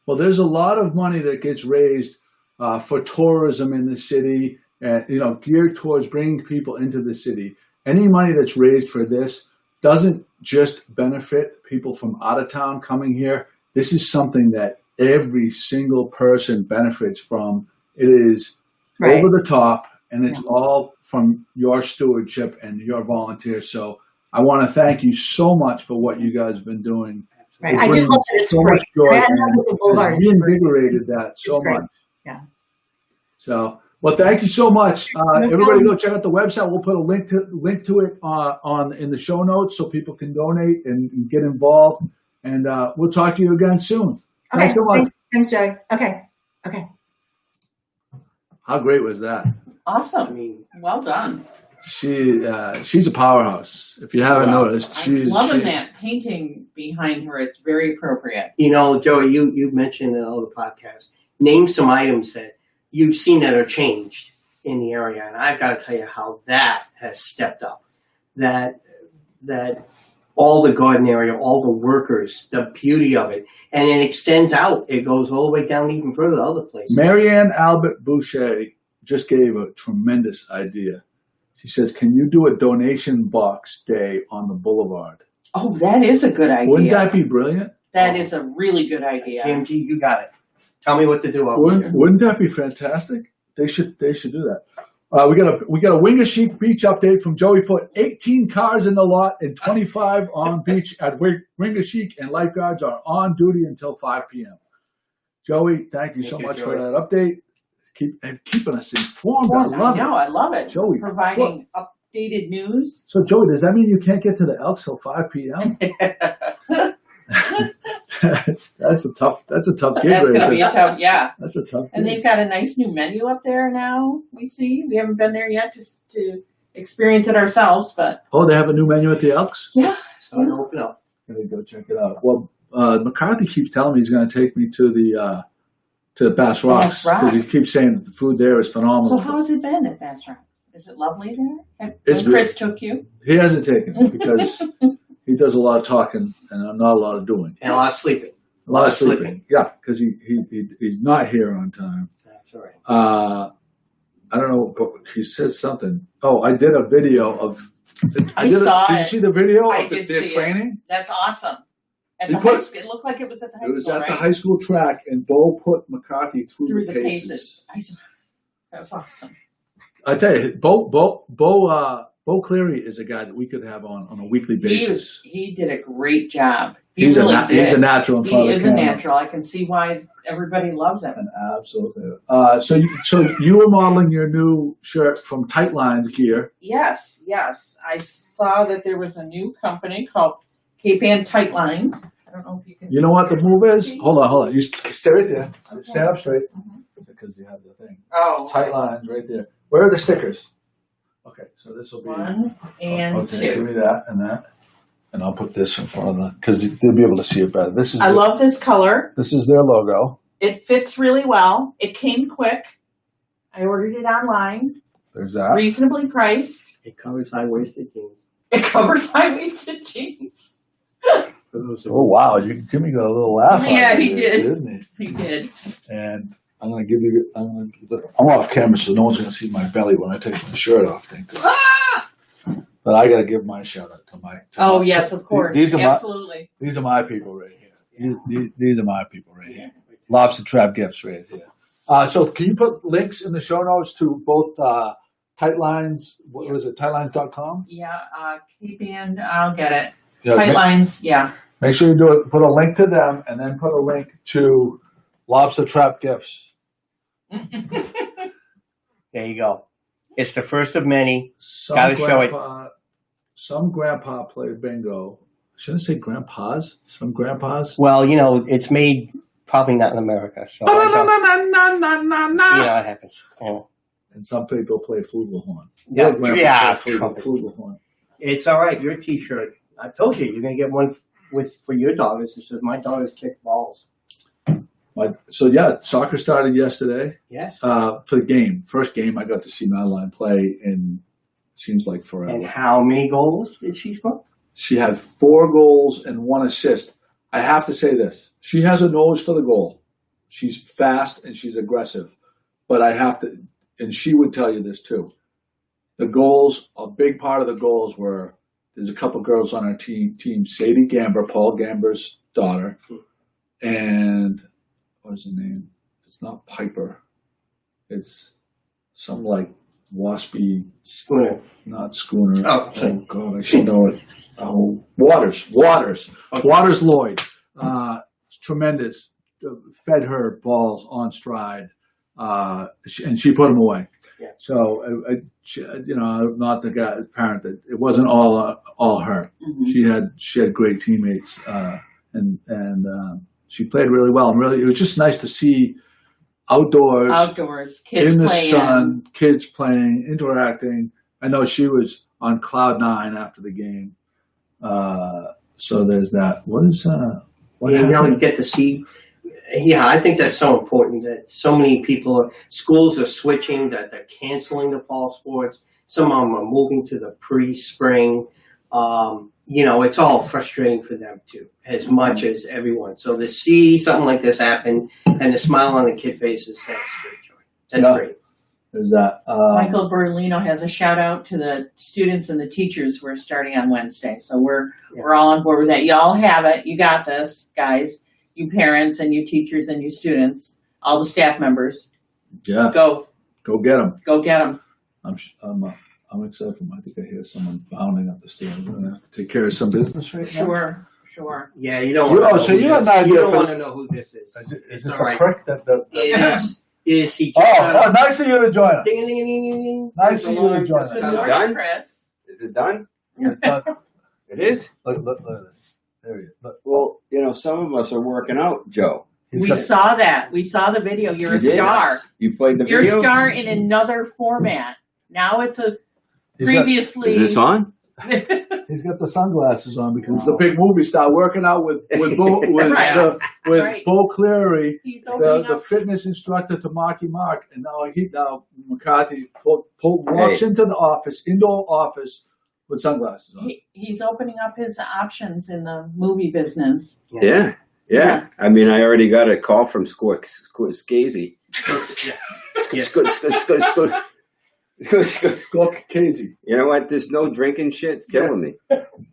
Well, there's a lot of money that gets raised for tourism in the city and, geared towards bringing people into the city. Any money that's raised for this doesn't just benefit people from out of town coming here. This is something that every single person benefits from. It is right over the top, and it's all from your stewardship and your volunteers. So I want to thank you so much for what you guys have been doing. Right. I do hope that it's so much joy. Reinvigorated that so much. Yeah. So, well, thank you so much. Everybody go check out the website. We'll put a link to it in the show notes so people can donate and get involved. And we'll talk to you again soon. Okay. Thanks so much. Thanks, Joey. Okay. How great was that? Awesome. Well done. She's a powerhouse. If you haven't noticed, I'm loving that painting behind her. It's very appropriate. Joey, you mentioned in all the podcasts. Name some items that you've seen that are changed in the area, and I've got to tell you how that has stepped up. That all the garden area, all the workers, the beauty of it. And it extends out. It goes all the way down even further to other places. Marianne Albert Boucher just gave a tremendous idea. She says, can you do a donation box day on the boulevard? Oh, that is a good idea. Wouldn't that be brilliant? That is a really good idea. GMG, you got it. Tell me what to do. Wouldn't that be fantastic? They should do that. We got a Wingashiek Beach update from Joey Foote. 18 cars in the lot and 25 on beach at Wingashiek, and lifeguards are on duty until 5 p.m. Joey, thank you so much for that update. Keeping us informed. I love it. Joey, providing updated news. So, Joey, does that mean you can't get to the Elks till 5 p.m.? That's a tough gig. That's going to be a tough, yeah. That's a tough gig. And they've got a nice new menu up there now. We haven't been there yet just to experience it ourselves, but. Oh, they have a new menu at the Elks? Yeah. So I open up. Gotta go check it out. Well, McCarthy keeps telling me he's going to take me to Bass Rocks because he keeps saying that the food there is phenomenal. So how has it been at Bass Rocks? Is it lovely there? When Chris took you? He hasn't taken me because he does a lot of talking and not a lot of doing. And a lot of sleeping. A lot of sleeping. Yeah, because he's not here on time. That's all right. I don't know, but he said something. Oh, I did a video of. Did you see the video of their training? That's awesome. And it looked like it was at the high school. It was at the high school track, and Bo put McCarthy through the paces. That was awesome. I tell you, Bo Cleary is a guy that we could have on a weekly basis. He did a great job. He's really a natural in front He of is the a camera. natural. I can see why everybody loves him. An absolute favorite. So you were modeling your new shirt from Tight Lines Gear. Yes. I saw that there was a new company called Cape Ann Tight Lines. I don't know if you can. You know what the move is? Hold on. You stay right there. Stand up straight. Because you have the thing. Oh. Tight Lines right there. Where are the stickers? Okay, so this will be 1 and okay, 2. give me that and that. And I'll put this in front of them because they'll be able to see it better. I love this color. This is their logo. It fits really well. It came quick. I ordered it online. There's that. Reasonably priced. It covers high-waisted jeans. It covers high-waisted jeans. Oh wow, Jimmy got a little laugh. Yeah, out of he it, did. Didn't he? He did. And I'm off camera, so no one's gonna see my belly when I take my shirt off. Thank God. Ah! But I gotta give my shout out to my. Yes, of course. These are Absolutely. These are my people right here. These are my people right here. Lobster Trap Gifts right here. So can you put links in the show notes to both Tight Lines? What was it? Tightlines.com. Yeah, Cape Ann, I'll get it. Yeah, Tight Lines, yeah. Make sure you do it. Put a link to them, and then put a link to Lobster Trap Gifts. There you go. It's the first of many. Some Gotta show it. Some grandpa played bingo. Shouldn't I say grandpas? Some grandpas. Well, it's made probably not in America, so I don't- it happens. Yeah. And some people play flugelhorn. Yeah, Your grandpa yeah, played trumpet. flugelhorn. It's all right. Your T-shirt. I told you you're gonna get one for your daughters. It says my daughters kick balls. Soccer started yesterday. Yes. For the game, first game I got to see Madeline play in seems like forever. And how many goals did she score? She had 4 goals and 1 assist. I have to say this: she has a nose for the goal. She's fast and she's aggressive, but I have to, and she would tell you this too. The goals, a big part of the goals were. There's a couple girls on our team, Sadie Gamber, Paul Gamber's daughter, and what is her name? It's not Piper. It's some like waspy, Schooner. not Schooner. Oh, God, I should know it. Oh, Waters. Waters Lloyd. Tremendous. Fed her balls on stride, and she put them away. Yeah. So, not the guy, parent that it wasn't all her. Mm-hmm. She had great teammates, and she played really well. And really, it was just nice to see outdoors, kids in the playing. sun, kids playing, interacting. I know she was on cloud 9 after the game. So there's that. What happened? You get to see. Yeah, I think that's so important that so many schools are switching, that they're canceling the fall sports. Some of them are moving to the pre-spring. It's all frustrating for them too, as much as everyone. So to see something like this happen and the smile on the kid faces, that's great joy. That's great. There's that. Michael Bertolino has a shout out to the students and the teachers who are starting on Wednesday. So we're all on board with that. Y'all have it. You got this, guys. You parents and you teachers and you students, all the staff members. Yeah. Go get them. Go get them. I'm excited for them. I think I hear someone bounding up the stairs. We're gonna have to take care of some business right now. Sure. Yeah, you don't want to know. So you have an idea. You don't want to know who this is. Is it all the right. prick that Is he? nice of you to join us. Ding, ding, ding, ding, ding. Nice of you to join Good us. morning, Done? Chris. Is it done? It's not, It is? look at this. There you go. Well, some of us are working out, Joe. He's We got- saw that. We saw the video. You're a You did? star. You played the You're a video? star in another format. Now it's he's got- previously. Is this on? He's got the sunglasses on because he's a big movie star working out with Bo, Right. Right. Bo Cleary, He's opening the up. fitness instructor to Marky Mark, and now McCarthy walks into the office, indoor office, with sunglasses on. He's opening up his options in the movie business. Yeah. I mean, I already got a call from Scazy. Squawk Casey. You know what? This no drinking shit's killing me.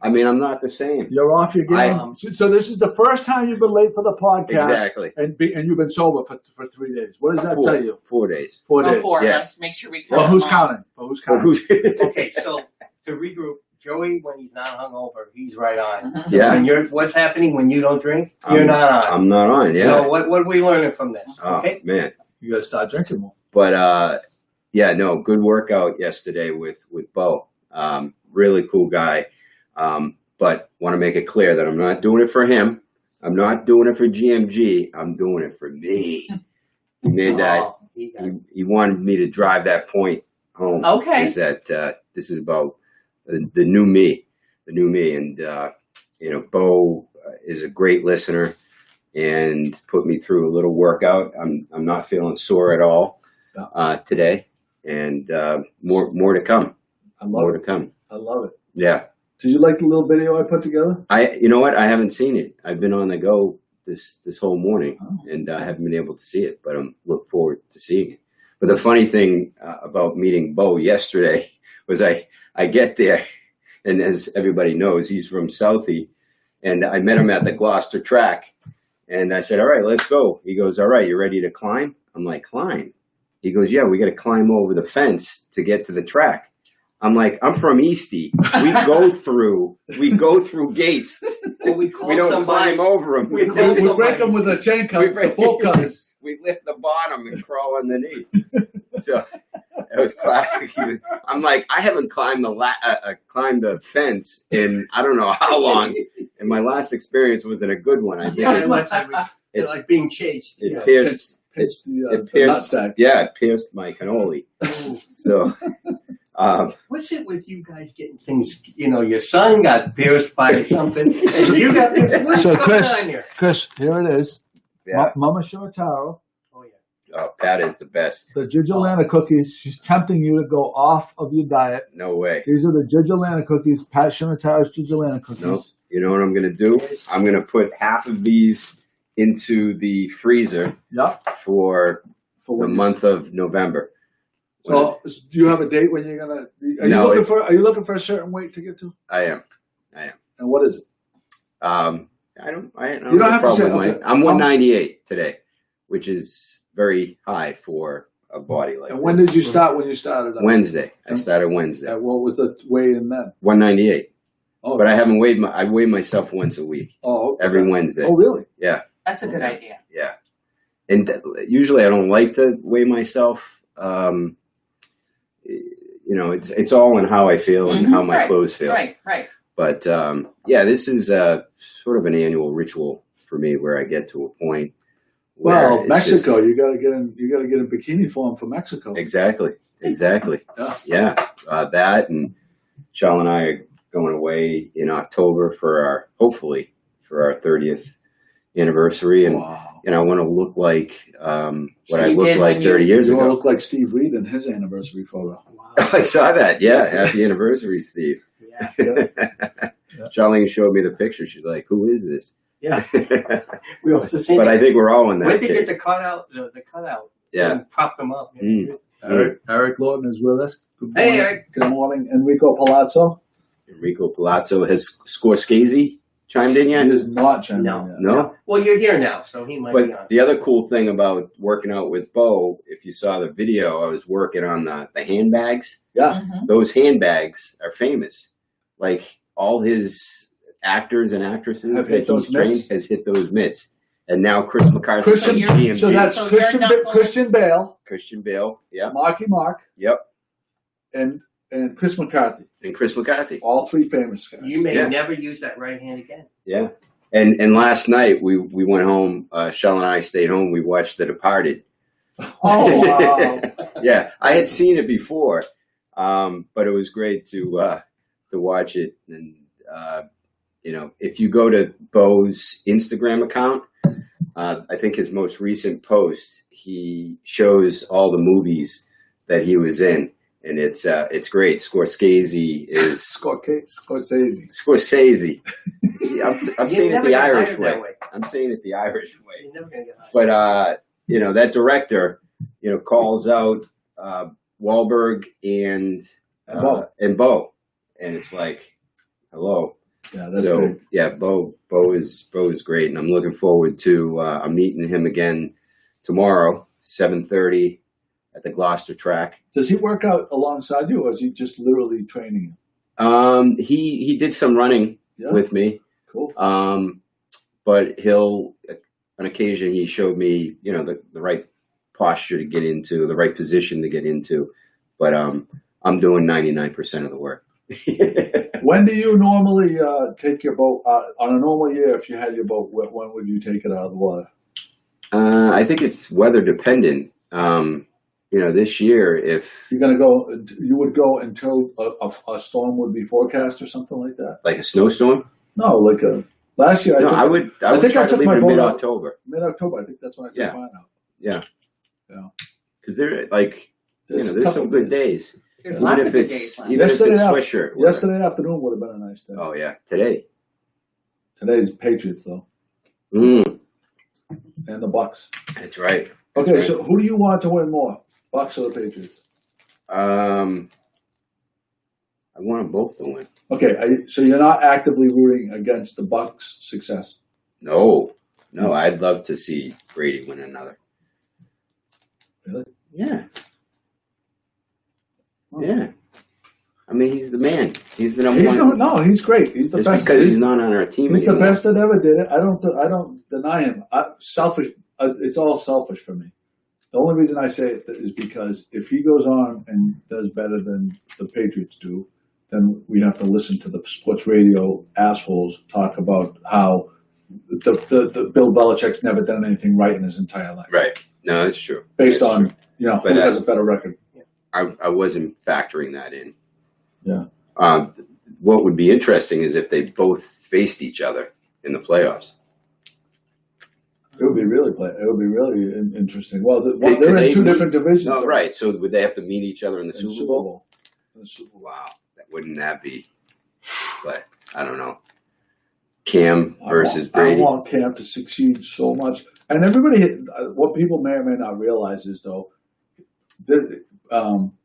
I mean, I'm not the same. You're off your game. So this is the first time you've been late for the podcast. Exactly. And you've been sober for 3 days. What does that tell you? 4 days. 4 days. Before, yes. let's make sure we count Well, who's them all. counting? Who's counting? Okay, so to regroup, Joey, when he's not hungover, he's right on. Mhm. So Yeah. when what's happening when you don't drink? You're not on. I'm not on. Yeah. So what are we learning from this? Oh Okay. man. You gotta start drinking more. But yeah, no, good workout yesterday with Bo. Really cool guy. But want to make it clear that I'm not doing it for him. I'm not doing it for GMG. I'm doing it for me. He made that. Oh, He wanted me to drive that point home. Okay. Is that this is about the new me, and you know, Bo is a great listener and put me through a little workout. I'm not feeling sore at all today, and more to come. More to come. I love it. Yeah. Did you like the little video I put together? You know what? I haven't seen it. I've been on the go this whole morning, and I haven't been able to see it, but I'm look forward to seeing it. But the funny thing about meeting Bo yesterday was I get there, and as everybody knows, he's from Southie, and I met him at the Gloucester track, and I said, all right, let's go. He goes, all right, you ready to climb? I'm like, climb? He goes, yeah, we got to climb over the fence to get to the track. I'm like, I'm from Eastie. We go through gates. Well, we don't climb over them. We We break them with a chain cut, the bolt cutters. We lift the bottom and crawl underneath. So it was classic. I'm like, I haven't climbed the fence in I don't know how long, and my last experience wasn't a good one. I think Yeah, it's like being chased. it pierced. It's It the pierced. nutsack. Yeah, it pierced my cannoli. So. What's it with you guys getting things? You know, your son got pierced by something, and you got pierced. What's So going on here? Chris, here it is. Yeah. Mama Shotaro, Oh yeah. Oh, Pat is the best. the Gigilana cookies. She's tempting you to go off of your diet. No way. These are the Gigilana cookies. Pat Shinotaro's Gigilana cookies. No. You know what I'm going to do? I'm going to put half of these into the freezer Yep. for the when you- month of November. So, do you have a date when you're gonna? Are you looking for a certain weight to get to? I am. And what is it? I don't You don't have to say, problem with okay. I'm 198 today, which is very high for a body like And when this. did you start? When you started? Wednesday. I started Wednesday. What was the weigh-in then? 198. Oh, But I haven't weighed I weigh myself once a week, okay. every Wednesday. Oh, really? Yeah. That's a good idea. Yeah. And usually I don't like to weigh myself. You know, it's all in how I feel and how my clothes feel. Right. But yeah, this is sort of an annual ritual for me where I get to a point. Where Well, it's Mexico, you gotta get in bikini form for Mexico. Exactly. Yeah. That and Shal and I are going away in October hopefully for our 30th anniversary, and Wow. I want to look like what I Steve looked did like when 30 years You want to ago. look like Steve Reed in his anniversary photo. I saw that. Yeah, happy anniversary, Steve. Yeah. Charlene showed me the picture. She's like, "Who is this?" Yeah. We also seen But it. I think we're all in that Where'd they get case. the cutout? The cutout. Yeah. And prop them up. Mm. Eric Lawton is with us. Good Hey, morning. Eric. Good morning. Enrico Palazzo. Enrico Palazzo. Has Scorsese chimed in yet? He is not chiming No. in yet. No? Well, you're here now, so he might be on. But the other cool thing about working out with Bo, if you saw the video, I was working on the handbags. Yeah. Mhm. Those handbags are famous. Like all his actors and actresses Have hit that those he's trained mitts. has hit those mitts. And now Chris McCarthy Christian, from GMG. so that's So Christian, your knuckles- Christian Bale, Christian Bale. Yep. Marky Mark, Yep. and Chris McCarthy. And Chris McCarthy. All three famous guys. You may Yeah. never use that right hand again. Yeah. And last night we went home, Shell and I stayed home, we watched The Departed. Oh, wow. Yeah. I had seen it before. But it was great to watch it. And if you go to Bo's Instagram account, I think his most recent post, he shows all the movies that he was in, and it's great. Scorsese is Scorsese. Scorsese. I'm saying it never the get Irish hired way. that way. I'm saying it the Irish way. You're never gonna get hired. But that director, calls out Wahlberg and Bo, and it's like, hello. Yeah, that's So great. yeah, Bo is great, and I'm looking forward to I'm meeting him again tomorrow, 7:30 at the Gloucester track. Does he work out alongside you, or is he just literally training you? He did some running Yeah. with me. Cool. But on occasion, he showed me, the right posture to get into, the right position to get into. But I'm doing 99% of the work. When do you normally take your boat on a normal year? If you had your boat, when would you take it out of the water? I think it's weather dependent. This year, if You're gonna go, you would go until a storm would be forecast or something like that. like a snowstorm, No, like last year. I would think try I to took leave my in boat out. mid-October. Mid-October, I think that's when I took Yeah. mine out. Yeah, Yeah. because they're like, There's a there's some couple good days. There's Even lots if of good it's days left. even if Yesterday it's af- swisher. weather. Yesterday afternoon would have been a nice day. Oh yeah, today. Today's Patriots though, and the Bucks. That's right. Okay, Right. so who do you want to win more, Bucks or the Patriots? I want them both to win. Okay, so you're not actively rooting against the Bucks' success. No, I'd love to see Brady win another. Really? Yeah. Oh. Yeah. I mean, he's the man. He's the number He's one. he's great. He's the It's best. because he's not on our team He's the anymore. best that ever did it. I don't deny him. Selfish. It's all selfish for me. The only reason I say it is because if he goes on and does better than the Patriots do, then we have to listen to the sports radio assholes talk about how the Bill Belichick's never done anything right in his entire life. Right. No, that's true. Based That's on true. who has a better record. I wasn't factoring that in. Yeah. What would be interesting is if they both faced each other in the playoffs. It would be really interesting. Well, Could they're they in two meet- different divisions. No, though. right. So would they have to meet each other in the In Super Bowl? In the Super Bowl. Wow. Wouldn't that be? But I don't know. Cam versus Brady. I want Cam to succeed so much. And everybody, what people may or may not realize is, though,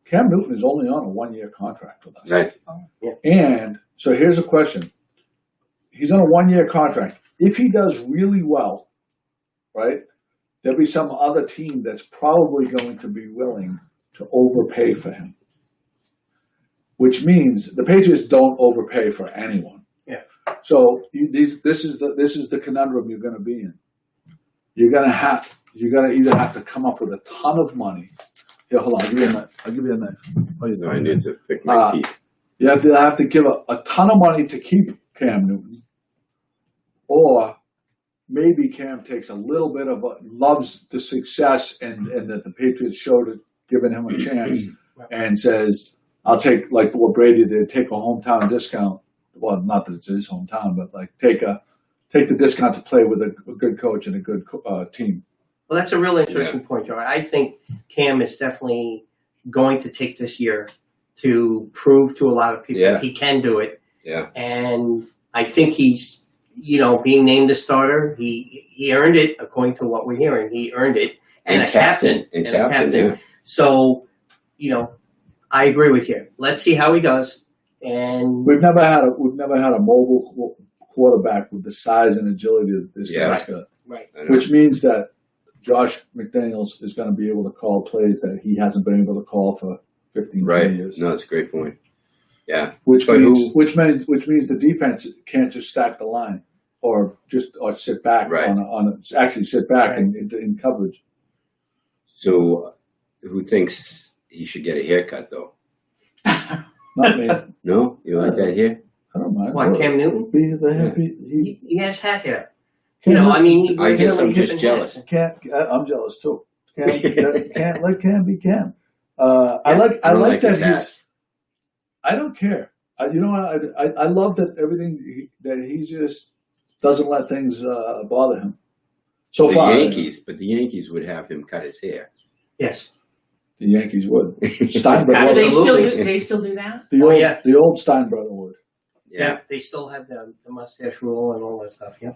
Cam Newton is only on a 1-year contract with us. Right. And so here's a question. He's on a 1-year contract. If he does really well, right, there'll be some other team that's probably going to be willing to overpay for him. Which means the Patriots don't overpay for anyone. Yeah. So this is the conundrum you're going to be in. You're going to either have to come up with a ton of money. Here, hold on. I'll give you a knife. Oh, you I need to pick my teeth. You have to give a ton of money to keep Cam Newton, or maybe Cam takes a little bit of loves the success and that the Patriots showed it, giving him a chance, and says, "I'll take like what Brady did, take a hometown discount." Well, not that it's his hometown, but like take the discount to play with a good coach and a good team. Well, that's a real interesting point, Joe. I think Cam is definitely going to take this year to prove to a lot of people he can do it. Yeah. And I think he's, being named a starter, he earned it according to what we're hearing. He earned it. And a captain. And a captain. Yeah. So, I agree with you. Let's see how he does. And We've never had a mobile quarterback with the size and agility that this guy's got. right. Which means that Josh McDaniels is going to be able to call plays that he hasn't been able to call for 15, 20 years. No, that's a great point. Yeah. Which means the defense can't just stack the line or sit back actually sit back in coverage. So, who thinks he should get a haircut though? Not me. No, you like that hair? I don't mind. What, Cam Newton? He He has hat hair. Cam I guess I'm just jealous. I'm jealous too. Can't let Cam be Cam. I like that his he's. hats. I don't care. I love that everything that he just doesn't let things bother him. So The far, the Yankees would have him cut his hair. Yes. the Yankees would. Steinbrenner. Do Absolutely. they still do that? The old Steinbrenner would. Yeah. They still have the mustache rule and all that stuff. Yeah.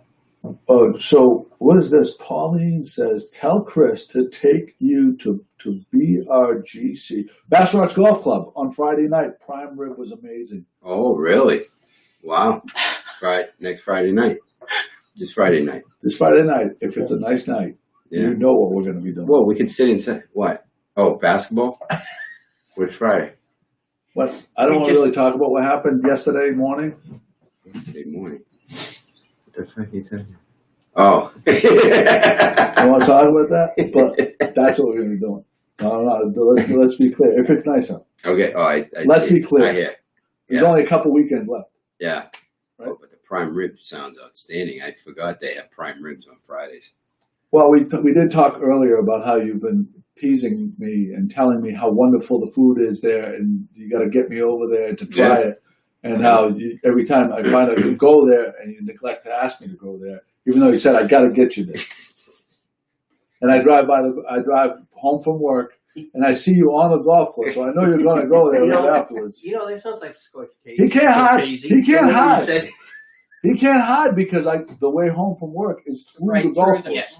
Oh, so what is this? Pauline says, "Tell Chris to take you to BRGC Bass Rocks Golf Club on Friday night. Prime rib was amazing." Oh, really? Wow. Next Friday night. Just Friday night. This Friday night, if it's a nice night, Yeah. you know what we're going to be doing. Well, we could sit inside. What? Oh, basketball? Which Friday? What I don't We want to just- really talk about what happened yesterday morning. Yesterday morning. What the fuck you saying? Oh. I want to talk about that, but that's what we're going to be doing. No, let's be clear. If it's nice out, Okay. Oh, I Let's see be it. clear. I hear. there's Yeah. only a couple weekends left. Yeah. Right. Oh, but the prime rib sounds outstanding. I forgot they have prime ribs on Fridays. Well, we did talk earlier about how you've been teasing me and telling me how wonderful the food is there, and you got to get me over there to try it. And how every time I find out you go there and you neglect to ask me to go there, even though you said I got to get you there. And I drive home from work, and I see you on the golf course, so I know you're going to go there right afterwards. You know, that sounds like Scotch cake. He can't hide. He can't hide. Said, He can't hide because the way home from work is through the golf through the- course.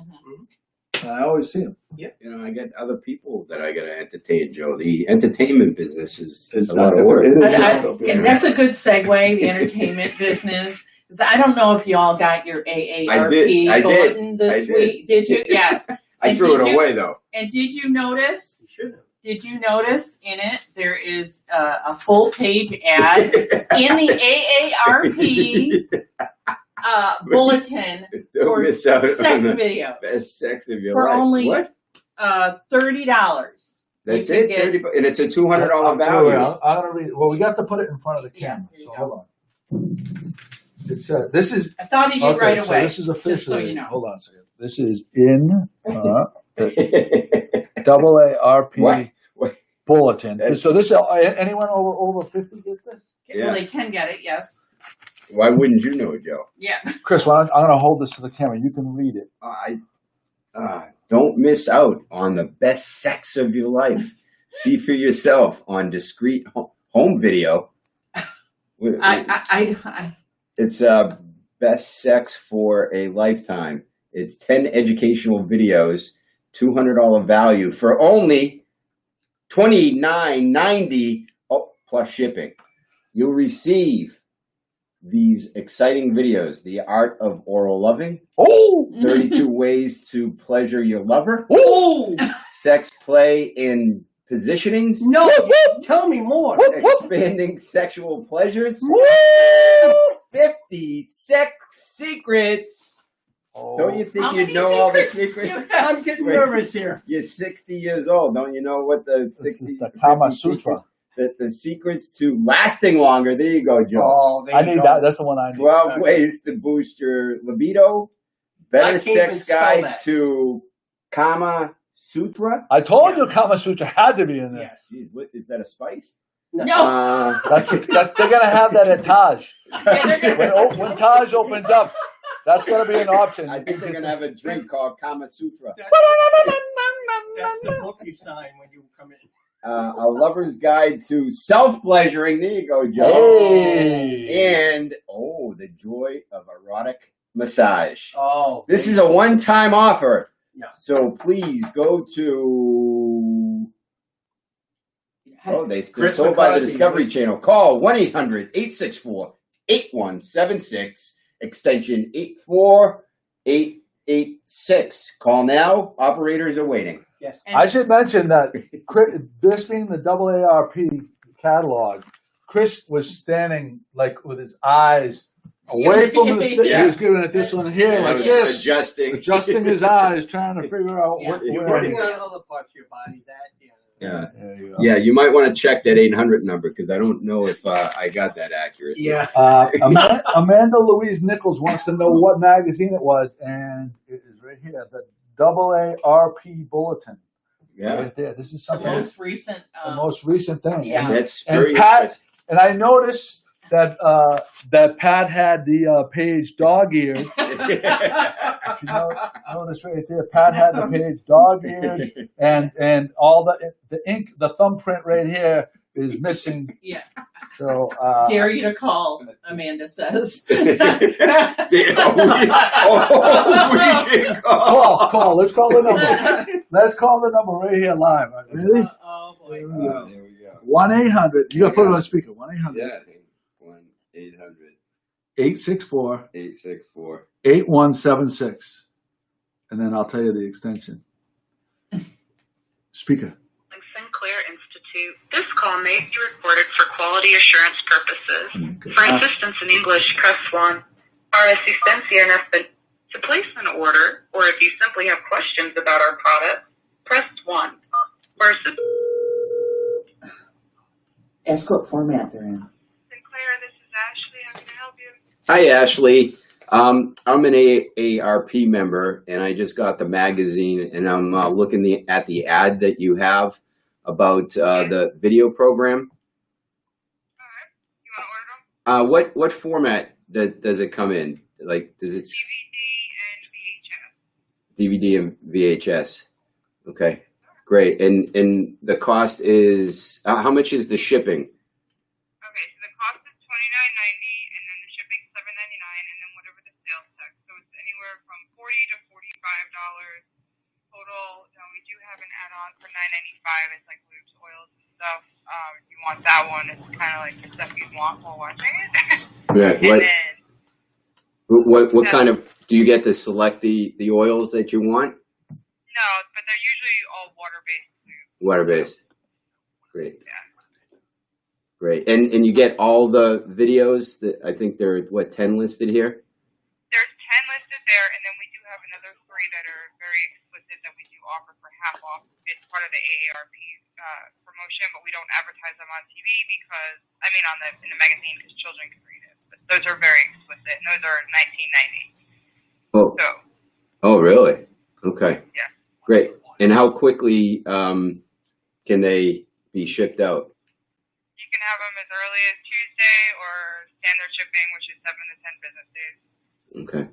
And I always see him. You know, I get other people that I got to entertain, Joe. The entertainment business is It's a lot not of work. It is And difficult, yeah. that's a good segue, the entertainment business. 'Cause I don't know if you all got your AARP I did. bulletin this I did. week. Did you? Yes. I And threw did it you- away, though. And did you notice? you should have. Did you notice in it there is a full page ad in the AARP bulletin Don't for miss out on sex the video best sex of your for life. only What? $30. That's you it? can get- 30, and it's a $200 Wait, value. I'm going to read. Well, we got to put it in front of the Yeah, camera. here you So go. hold on. It says this is I thought of you okay. right So away. this is just officially. so you know. Hold on a second. This is in AARP What? bulletin. That's- So this anyone over 50 gets this? Well, they can get it. Yes. Why wouldn't you know, Joe? Yeah. Chris, well, I'm going to hold this to the camera. You can read it. Don't miss out on the best sex of your life. See for yourself on discreet home video. I It's best sex for a lifetime. It's 10 educational videos, $200 value for only $29.90 plus shipping. You'll receive these exciting videos: the art of oral loving, Oh! 32 ways to pleasure your lover, Oh sex play in positionings, no! Tell me more. expanding sexual pleasures, 50 sex secrets. Don't you think How you many know all the secrets? secrets? I'm getting nervous here. You're 60 years old. Don't you know what the This 60 is the Kama 50 Sutra. the secrets to lasting longer? There you go, Joe. Oh, there I you need go. that. That's the one I need. 12 ways to boost your libido. I Better can't even sex spell guide that. to Kama Sutra. I told you Kama Sutra had to be in there. Yes. Jeez, what is that? A spice? No. They're going to have that at Taj. Yeah, they're gonna- When Taj opens up, that's going to be an option. I think they're gonna have a drink called Kama Sutra. That's the book you sign when you come in. A lover's guide to self-pleasuring. There you go, Joe. Hey. And the joy of erotic massage. Oh, This is a one-time offer. Yeah. So please go to. They're Chris sold by the McCarthy. Discovery Channel. Call 1-800-864-8176, extension 84886. Call now. Operators are waiting. Yes. I should mention that this being the AARP catalog, Chris was standing like with his eyes away from the thing. Yeah. He was giving it this one here, I like was this, adjusting his eyes, trying to figure out Yeah. You're where working he- on other parts of your body. Yeah. There you go. Yeah, you might want to check that 800 number because I don't know if I got that accurate. Yeah. Amanda Louise Nichols wants to know what magazine it was, and it is right here, the AARP Bulletin. Yeah, Right there. This is The something, most recent. the most recent thing. Yeah. that's And very Pat- impressive. And I noticed that Pat had the page dog ears. If you notice right there, Pat had the page dog ears, and all the ink, the thumbprint right here is missing. Yeah. So Dare you to call, Amanda says. We should call. call. Let's call the number. Let's call the number right here live. Really? Oh boy. There we go. 1-800. You got to put it on speaker. 1-800. Yeah. 864 1-800-864. 8176. And then I'll tell you the extension. Speaker. Sinclair Institute. This call call may be recorded for quality assurance purposes. For assistance in English, press 1. Para asistencia en español, to place an order, or if you simply have questions about our product, press 1. For assistance... Ask what format they're in. Sinclair, this is Ashley. How can I help you? Hi, Ashley. I'm an AARP member, and I just got the magazine, and I'm looking at the ad that you have about the video program. All right. You want to order them? What format does it come in? Like, does it DVD and VHS. DVD and VHS? Okay, great. And the cost is how much is the shipping? Okay, so the cost is $29.90, and then the shipping $7.99, and then whatever the sales tax. So it's anywhere from $40 to $45 total. Now we do have an add-on for $9.95. It's like lubes, oils, and stuff. If you want that one, it's kind of like the stuff you'd want while watching it. Yeah. And then What kind of, do you get to select the oils that you want? no, but they're usually all water-based lubes. Water-based. Great. Yeah. Great. And you get all the videos that I think there are 10 listed here? There's 10 listed there, and then we do have another 3 that are very explicit that we do offer for half off. It's part of the AARP promotion, but we don't advertise them on TV because, in the magazine because children can read it. But those are very explicit, and those are $19.90. Oh. So. Oh, really? Okay. Yeah. Great. And how quickly can they be shipped out? You can have them as early as Tuesday or standard shipping, which is 7 to 10 business days. Okay.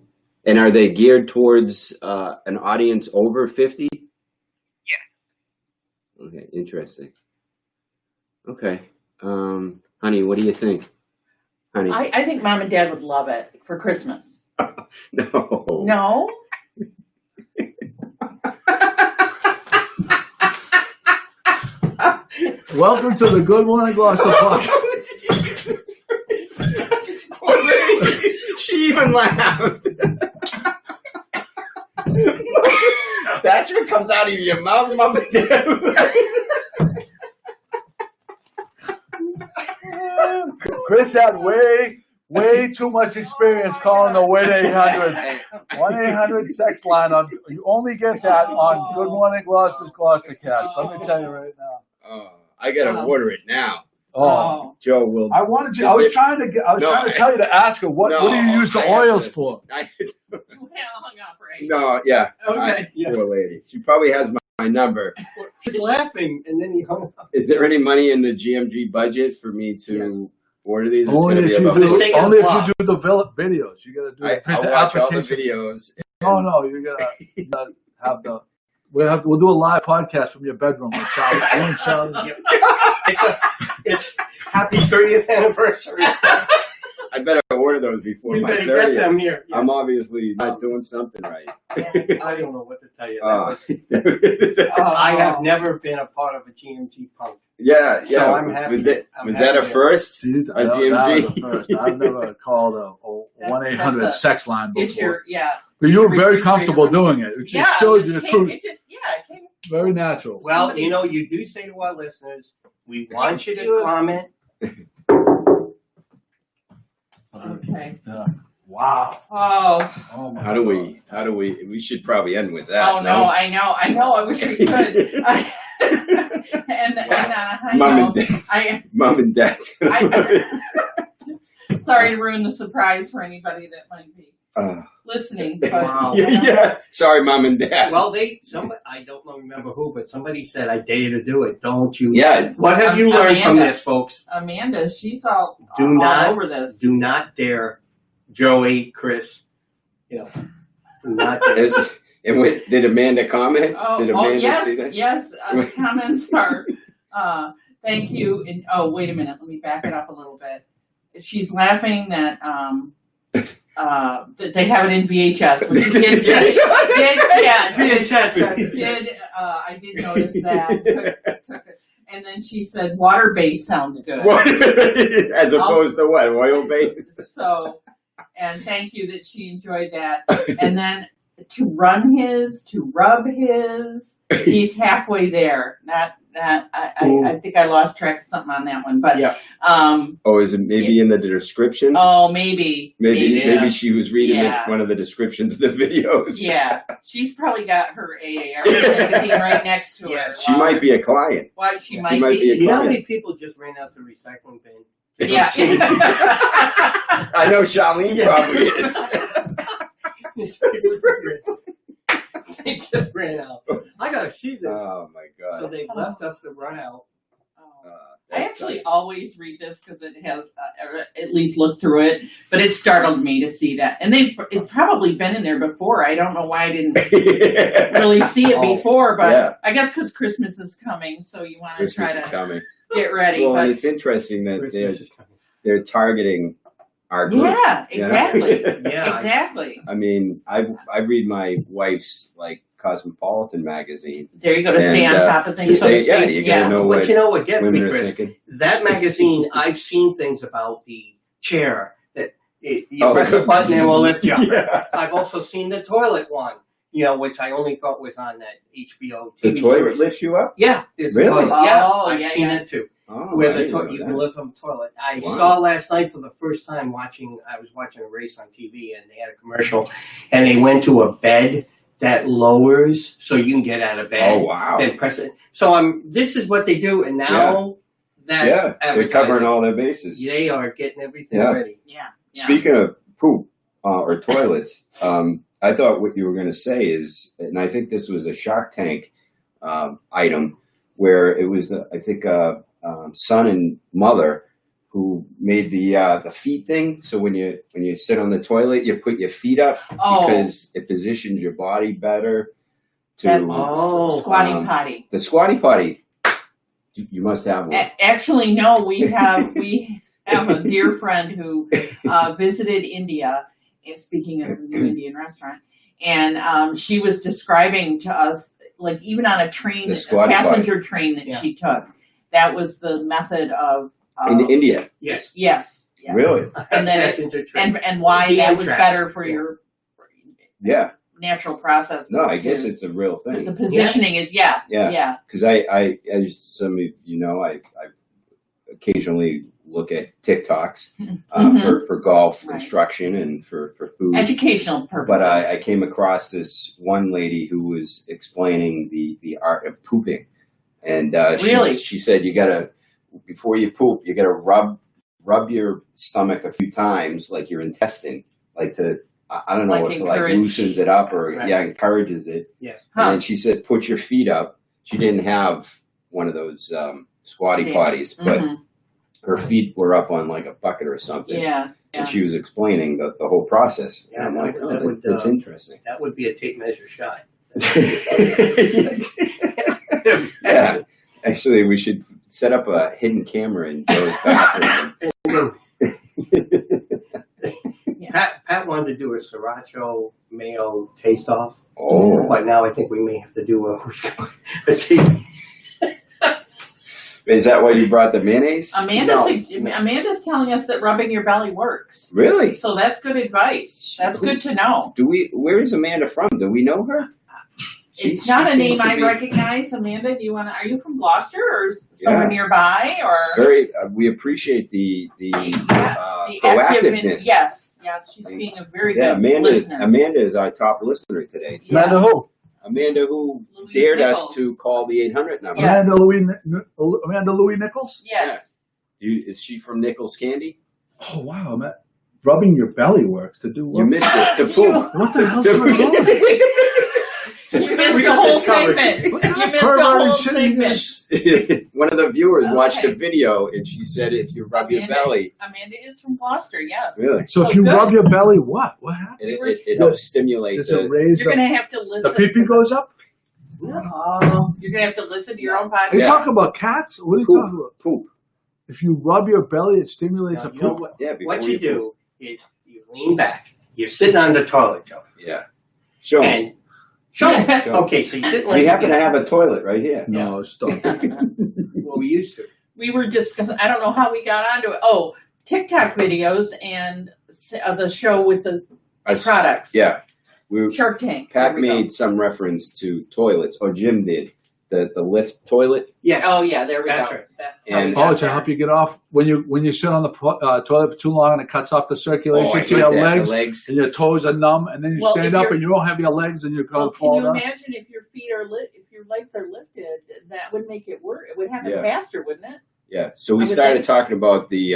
And are they geared towards an audience over 50? Yes. Okay, interesting. Okay. Honey, what do you think? Honey? I think Mom and Dad would love it for Christmas. No. No? Welcome to the Good Morning Gloucester podcast. She even laughed. That's what comes out of your mouth, Mom. Chris had way too much experience calling the 1-800 sex line on. You only get that on Good Morning Gloucester's GloucesterCast. Let me tell you right now. Oh, I gotta order it now. Oh, Joe will. I was trying to tell you to ask her what do you use the oils for? Hung up, right? No, yeah. Okay. Poor lady. She probably has my number. He's laughing, and then he hung up. Is there any money in the GMG budget for me to order these? Only if you do the videos. You gotta do I'll watch all the videos. No, you gotta have the. We'll do a live podcast from your bedroom. It's happy 30th anniversary. I better order those before We my better 30th. get them here. Yeah. I'm obviously not doing something right. I don't know what to tell you. I I have never been a part of a GMG punk. Yeah. So I'm happy. Was that a first? Dude, A GMG? I've never called a 1-800 sex line before. Yeah. But you were very comfortable doing it. It Yeah. showed you the truth. It came. Very natural. Well, you do say to our listeners, we want you to comment. Okay. Yeah. Wow. Oh. My How do we should probably end with that. Oh no, I know. I wish we could. Mom and Dad. Sorry to ruin the surprise for anybody that might be listening. But, Wow. Yeah. Sorry, Mom and Dad. Well, I don't remember who, but somebody said, I dare you to do it. Don't you? Yeah. What have you learned from Amanda. this, folks? Amanda, she's all not over this. Do not dare, Joey, Chris. Do not dare. Did Amanda comment? Did Amanda yes, see that? yes. Comments are, thank you. And, wait a minute. Let me back it up a little bit. She's laughing that that they have it in VHS. Which did, VHS. I did notice that. Took it. And then she said, water-based sounds good. As opposed to what? Oil-based? So, and thank you that she enjoyed that. And then to rub his, he's halfway there. I think I lost track of something on that one, but Yeah. Oh, is it maybe in the description? Oh, maybe. Maybe she was reading Yeah. one of the descriptions of the videos. Yeah, she's probably got her AAR magazine right next to her. Yes. She might be a client. Why she She might might be a You know how client. many people just ran out the recycling bin? They don't Yeah. see it. I know Charlene probably is. These people just they just ran out. I gotta see this. Oh my god. So they've left us to run out. Oh. I That's actually nice. always read this because it has at least looked through it, but it startled me to see that. And it's probably been in there before. I don't know why I didn't really see it before, but Yeah. I guess because Christmas is coming, so you want to Christmas try is to coming. get ready. Well, but and it's interesting that Christmas is coming. they're targeting our group. yeah, you know? exactly, Yeah. exactly. I mean, I read my wife's like Cosmopolitan magazine. There you go to stay And, on top of To things. So to say, yeah, speak. you gotta know But what you know what gets women me, are Chris? thinking. That magazine, I've seen things about the chair that you Oh, press a button and it will lift you up. Yeah. I've also seen the toilet one, which I only thought was on that HBO The TV toilet series. lifts you up? Yeah, there's Really? a toilet. Yeah, Oh, I've yeah, seen yeah. it too. Oh, Where I the didn't know you that. can live from the toilet. I Wow. saw last night for the first time I was watching a race on TV and they had a commercial and they went to a bed that lowers so you can get out of bed. Oh wow. And press it. So this is what they do, and now that Yeah, they're advertising, covering all their bases. they are getting everything Yeah. ready. Yeah. Speaking of poop or toilets, I thought what you were going to say is, and I think this was a Shark Tank item, where it was son and mother who made the feet thing. So when you sit on the toilet, you put your feet up Oh. because it positions your body better to That's squatty um, potty. the squatty potty. You must have one. Actually, no. We have a dear friend who visited India. Speaking of the new Indian restaurant, and she was describing to us, like even on a train, The a squatty passenger train that Yeah. she took, that was the method of. In India, Yes. Yes. Yeah. really? And then Passenger train. and why The that was Amtrak. better for Yeah. your Yeah. natural processes. No, I guess too. it's a real the thing. positioning is yeah. Because I, as some of you know, I occasionally look at TikToks Mhm. for golf Right. instruction and for food. Educational purposes. But I came across this one lady who was explaining the art of pooping, and Really? she said before you poop, you gotta rub your stomach a few times, like your intestine, like to I don't know Like if it encourage- loosens it up or Right. encourages it. Yes. And Huh. then she said, put your feet up. She didn't have one of those squatty Stands. potties, but Mhm. her feet were up on like a bucket or something. Yeah. And she was explaining the whole process. Yeah, and I'm like, that would, that's interesting. That would be a tape measure shot. Yeah. Actually, we should set up a hidden camera in Joe's bathroom. Pat wanted to do a sriracha mayo taste off, Oh, but now I think we may have to do a is that why you brought the mayonnaise? Amanda's telling us that rubbing your belly works. Really? So that's good advice. That's good to know. Where is Amanda from? Do we know her? It's not a name seems to I be recognize. Amanda, are you from Gloucester or somewhere nearby or? Very. We appreciate the the proactiveness. Yes, she's being a very good listener. Amanda is our top listener today. Yeah. Amanda who? Amanda who Louise dared us Nichols. to call the 800 number. Yeah. Amanda Louis Nichols? Yes. Is she from Nichols Candy? Oh wow, man. Rubbing your belly works to do You what? missed it. To poop. What the hell's To going on? You missed the whole segment. You missed the Perverted whole shit you segment. One of the viewers watched Okay. a video and she said if you rub your belly, Amanda is from Gloucester, yes. really, So if Oh, you good. rub your belly, what? What happens? it helps stimulate Does it the. raise You're up? going to have to The listen. pee-pee goes up? Oh, you're going to have to listen to your own Are you podcast. talking about cats? What are you Poop. talking about? Poop. If you rub your belly, it stimulates Now, a you know poop. what? Yeah, before What you poop. do is you lean back. You're sitting on the toilet, Joe. Yeah. Show 'em. And show 'em. Show 'em. Okay, so you sit like We happen to have a toilet right here. No, stop. Well, we used to. We were discussing, I don't know how we got onto it. Oh, TikTok videos and the show with the products. Yeah. Shark Tank. Pat There we go. made some reference to toilets, or Jim did, the lift toilet. Yes. Oh, yeah, there we That's go. right. That's And- how we Oh, got to there. help you get off when you sit on the toilet for too long and it cuts off the circulation I to hate your that, legs, the legs. and your toes are numb, and then you Well, stand if up you're- and you don't have your legs and you're going Well, to can fall you down. imagine if your feet are if your legs are lifted, that would make it work. It would happen Yeah. faster, wouldn't it? Yeah. So we I would started think- talking about the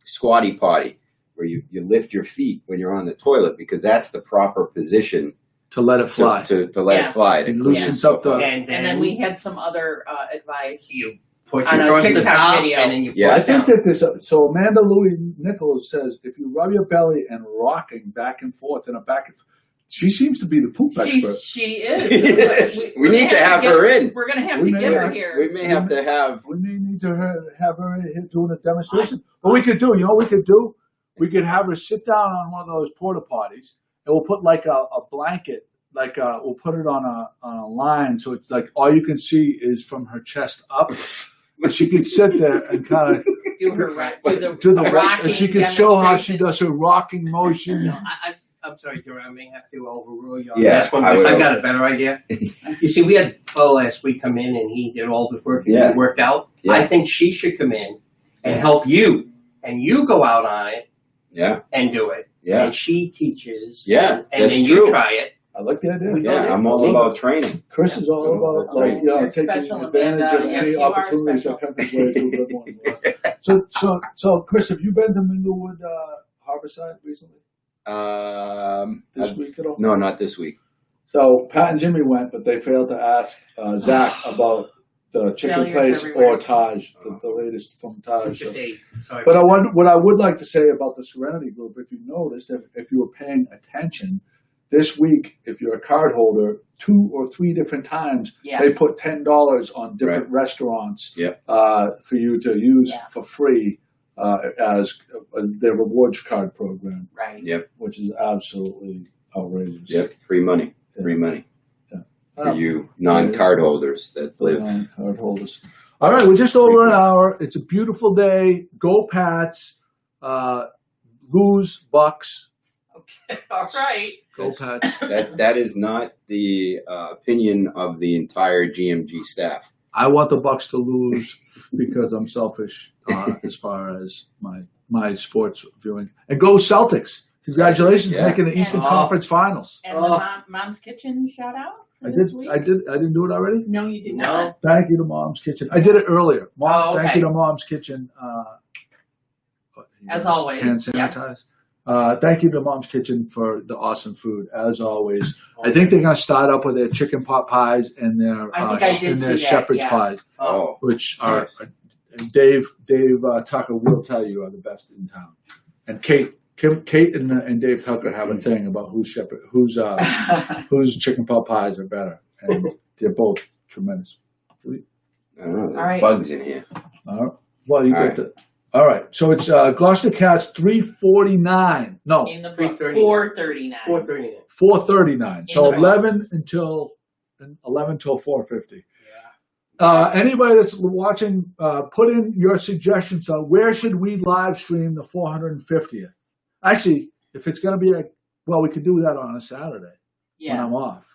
squatty potty, where you lift your feet when you're on the toilet, because that's the proper position To let it fly. to let Yeah. it fly. To It clean loosens itself up the- And And then we had some other advice. you push On a across the TikTok top, video. and then you Yeah. I push think down. that this. So Amanda Louis Nichols says if you rub your belly and rocking back and forth and she seems to be the poop expert. She is. We need to have her in. We're going to have We to may get her have- here. We may have to have. We may need to have her here doing a demonstration. But we could do. You know what we could do? We could have her sit down on one of those porta potties, and we'll put like a blanket. We'll put it on a line, so it's like all you can see is from her chest up. But she could sit there and kind of Do her do the rocking and she could show how she demonstration. does her rocking motion. No, I'm sorry, Jerry, I may have to overrule you on Yeah, this one, I because will. I've got a better idea. You see, we had Bo last week come in, and he did all the work, and Yeah. it worked out. Yeah. I think she should come in and help you, and you go out on it Yeah. and do it. Yeah. And she teaches. Yeah, And that's then true. you try it. I like the idea. Yeah, I'm all about training. Chris is all about Right. taking Special, advantage Amanda. of Yes, any you are opportunities special. that come his way to live one. So Chris, have you been to Minglewood Harborside recently? This week at all? No, not this week. So Pat and Jimmy went, but they failed to ask Zach about the chicken Failures place everywhere. or Taj, the latest from Taj. Just So- a, sorry. But what I would like to say about the Serenity Group, if you noticed, if you were paying attention, this week, if you're a card holder, 2 or 3 different times, Yeah. they put $10 on different restaurants Yep. for you to use Yeah. for free as their rewards card program, Right. Yep. which is absolutely outrageous. Yep. Free money. Free money for Oh, you non-card holders that live. card holders. All right, we're just over an hour. It's a beautiful day. Go Pats. Lose Bucks. All right. Go Pats. That is not the opinion of the entire GMG staff. I want the Bucks to lose because I'm selfish as far as my sports viewing. And go Celtics! Congratulations Yeah. making the Eastern And- Conference Finals. And the Mom's Kitchen shout out for I this did. week? I didn't do it already. No, you did No. not. Thank you to Mom's Kitchen. I did it earlier. Mom, Oh, Thank okay. you to Mom's Kitchen. As always, hand sanitize. Thank you to Mom's Kitchen for the awesome food, as always. I think they're going to start up with their chicken pot pies and their I think I did and their see that, shepherd's yeah. pies, Oh, which are Nice. and Dave Tucker will tell you are the best in town. And Kate and Dave Tucker have a thing about whose chicken pot pies are better, and they're both tremendous. I don't know. There's All right. bugs in here. Well, you All get the. All right, so it's GloucesterCast 349. No, In the 3:39. 4:39. 4:39. 439. So In the 11 till 4:50. Anybody that's watching, put in your suggestions on where should we live stream the 450th. Actually, if it's going to be we could do that on a Saturday when Yeah. I'm off.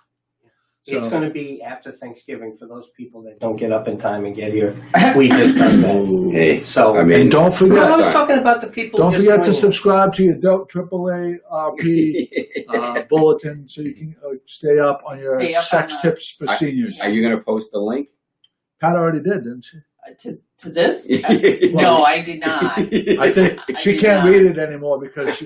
It's So- going to be after Thanksgiving for those people that don't get up in time and get here. We discussed that. Hey, So, I mean, And don't No, I forget, was talking about the people. don't just forget to joining. subscribe to your Dope AAA RP bulletin so you can stay up on your Stay up sex on the- tips for seniors. Are you going to post the link? Pat already did, didn't she? To this? No, I did not. I think I she did can't not. read it anymore because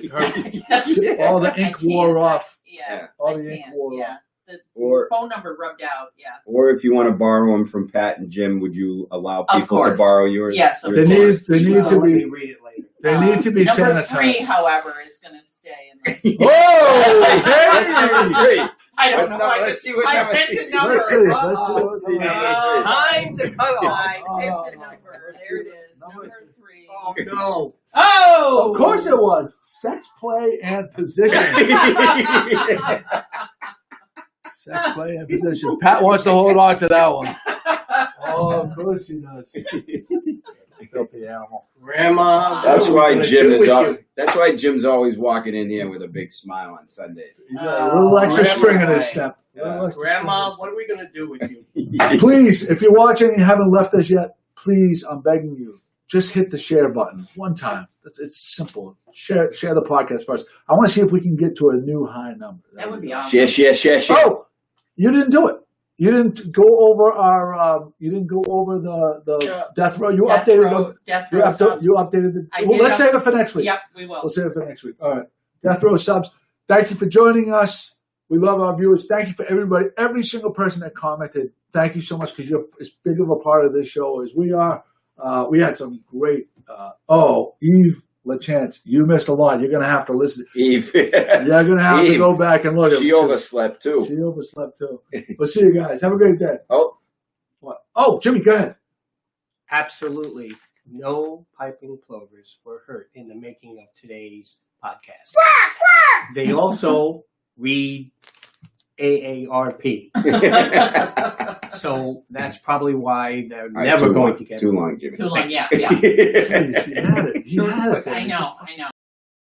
all the ink wore off. Yeah. All I the ink can't, wore yeah. off. The Or phone number rubbed out. Yeah. or if you want to borrow them from Pat and Jim, would you allow Of people to course. borrow yours? Yes, of They course. need Well, to let me be read it later. they need to be Number sanitized. 3, however, is going to stay in the. Whoa! That's number 3. I don't Let's know. not- let's see what I number picked three- a number. Let's see. Let's see. Time to cut off. I picked a number. There it is. Number 3. Oh, no. Oh! Of course it was. Sex play and position. Sex play and position. Pat wants to hold on to that one. Oh, of course he does. Filthy animal. Grandma. That's what why are we Jim gonna do is. with Al- you? that's why Jim's always walking in here with a big smile on Sundays. He's got a little extra Grandma. spring in his step. Yeah. Little extra Grandma, spring what are we going to do with you? in his Please, if you're watching and you haven't left us yet, please, I'm begging you, just hit the share button one time. It's simple. Share the podcast first. I want to see if we can get to a new high number. That would be awesome. Share. Oh, you didn't do it. You didn't go over our. You didn't go over the death row. You updated the. You updated the. Well, let's save it for next week. Yep, we will. We'll save it for next week. All right, death row subs. Thank you for joining us. We love our viewers. Thank you for everybody, every single person that commented. Thank you so much because you're as big of a part of this show as we are. We had some great. Eve LaChance, you missed a lot. You're gonna have to listen. Eve. You're gonna have to go back and look. She overslept too. She overslept too. We'll see you guys. Have a great day. Oh. What? Oh, Jimmy, go ahead. Absolutely no piping plovers were hurt in the making of today's podcast. They also read AARP. So that's probably why they're never going to get too long, Jimmy. Too long, yeah. Jeez, you had it. I know.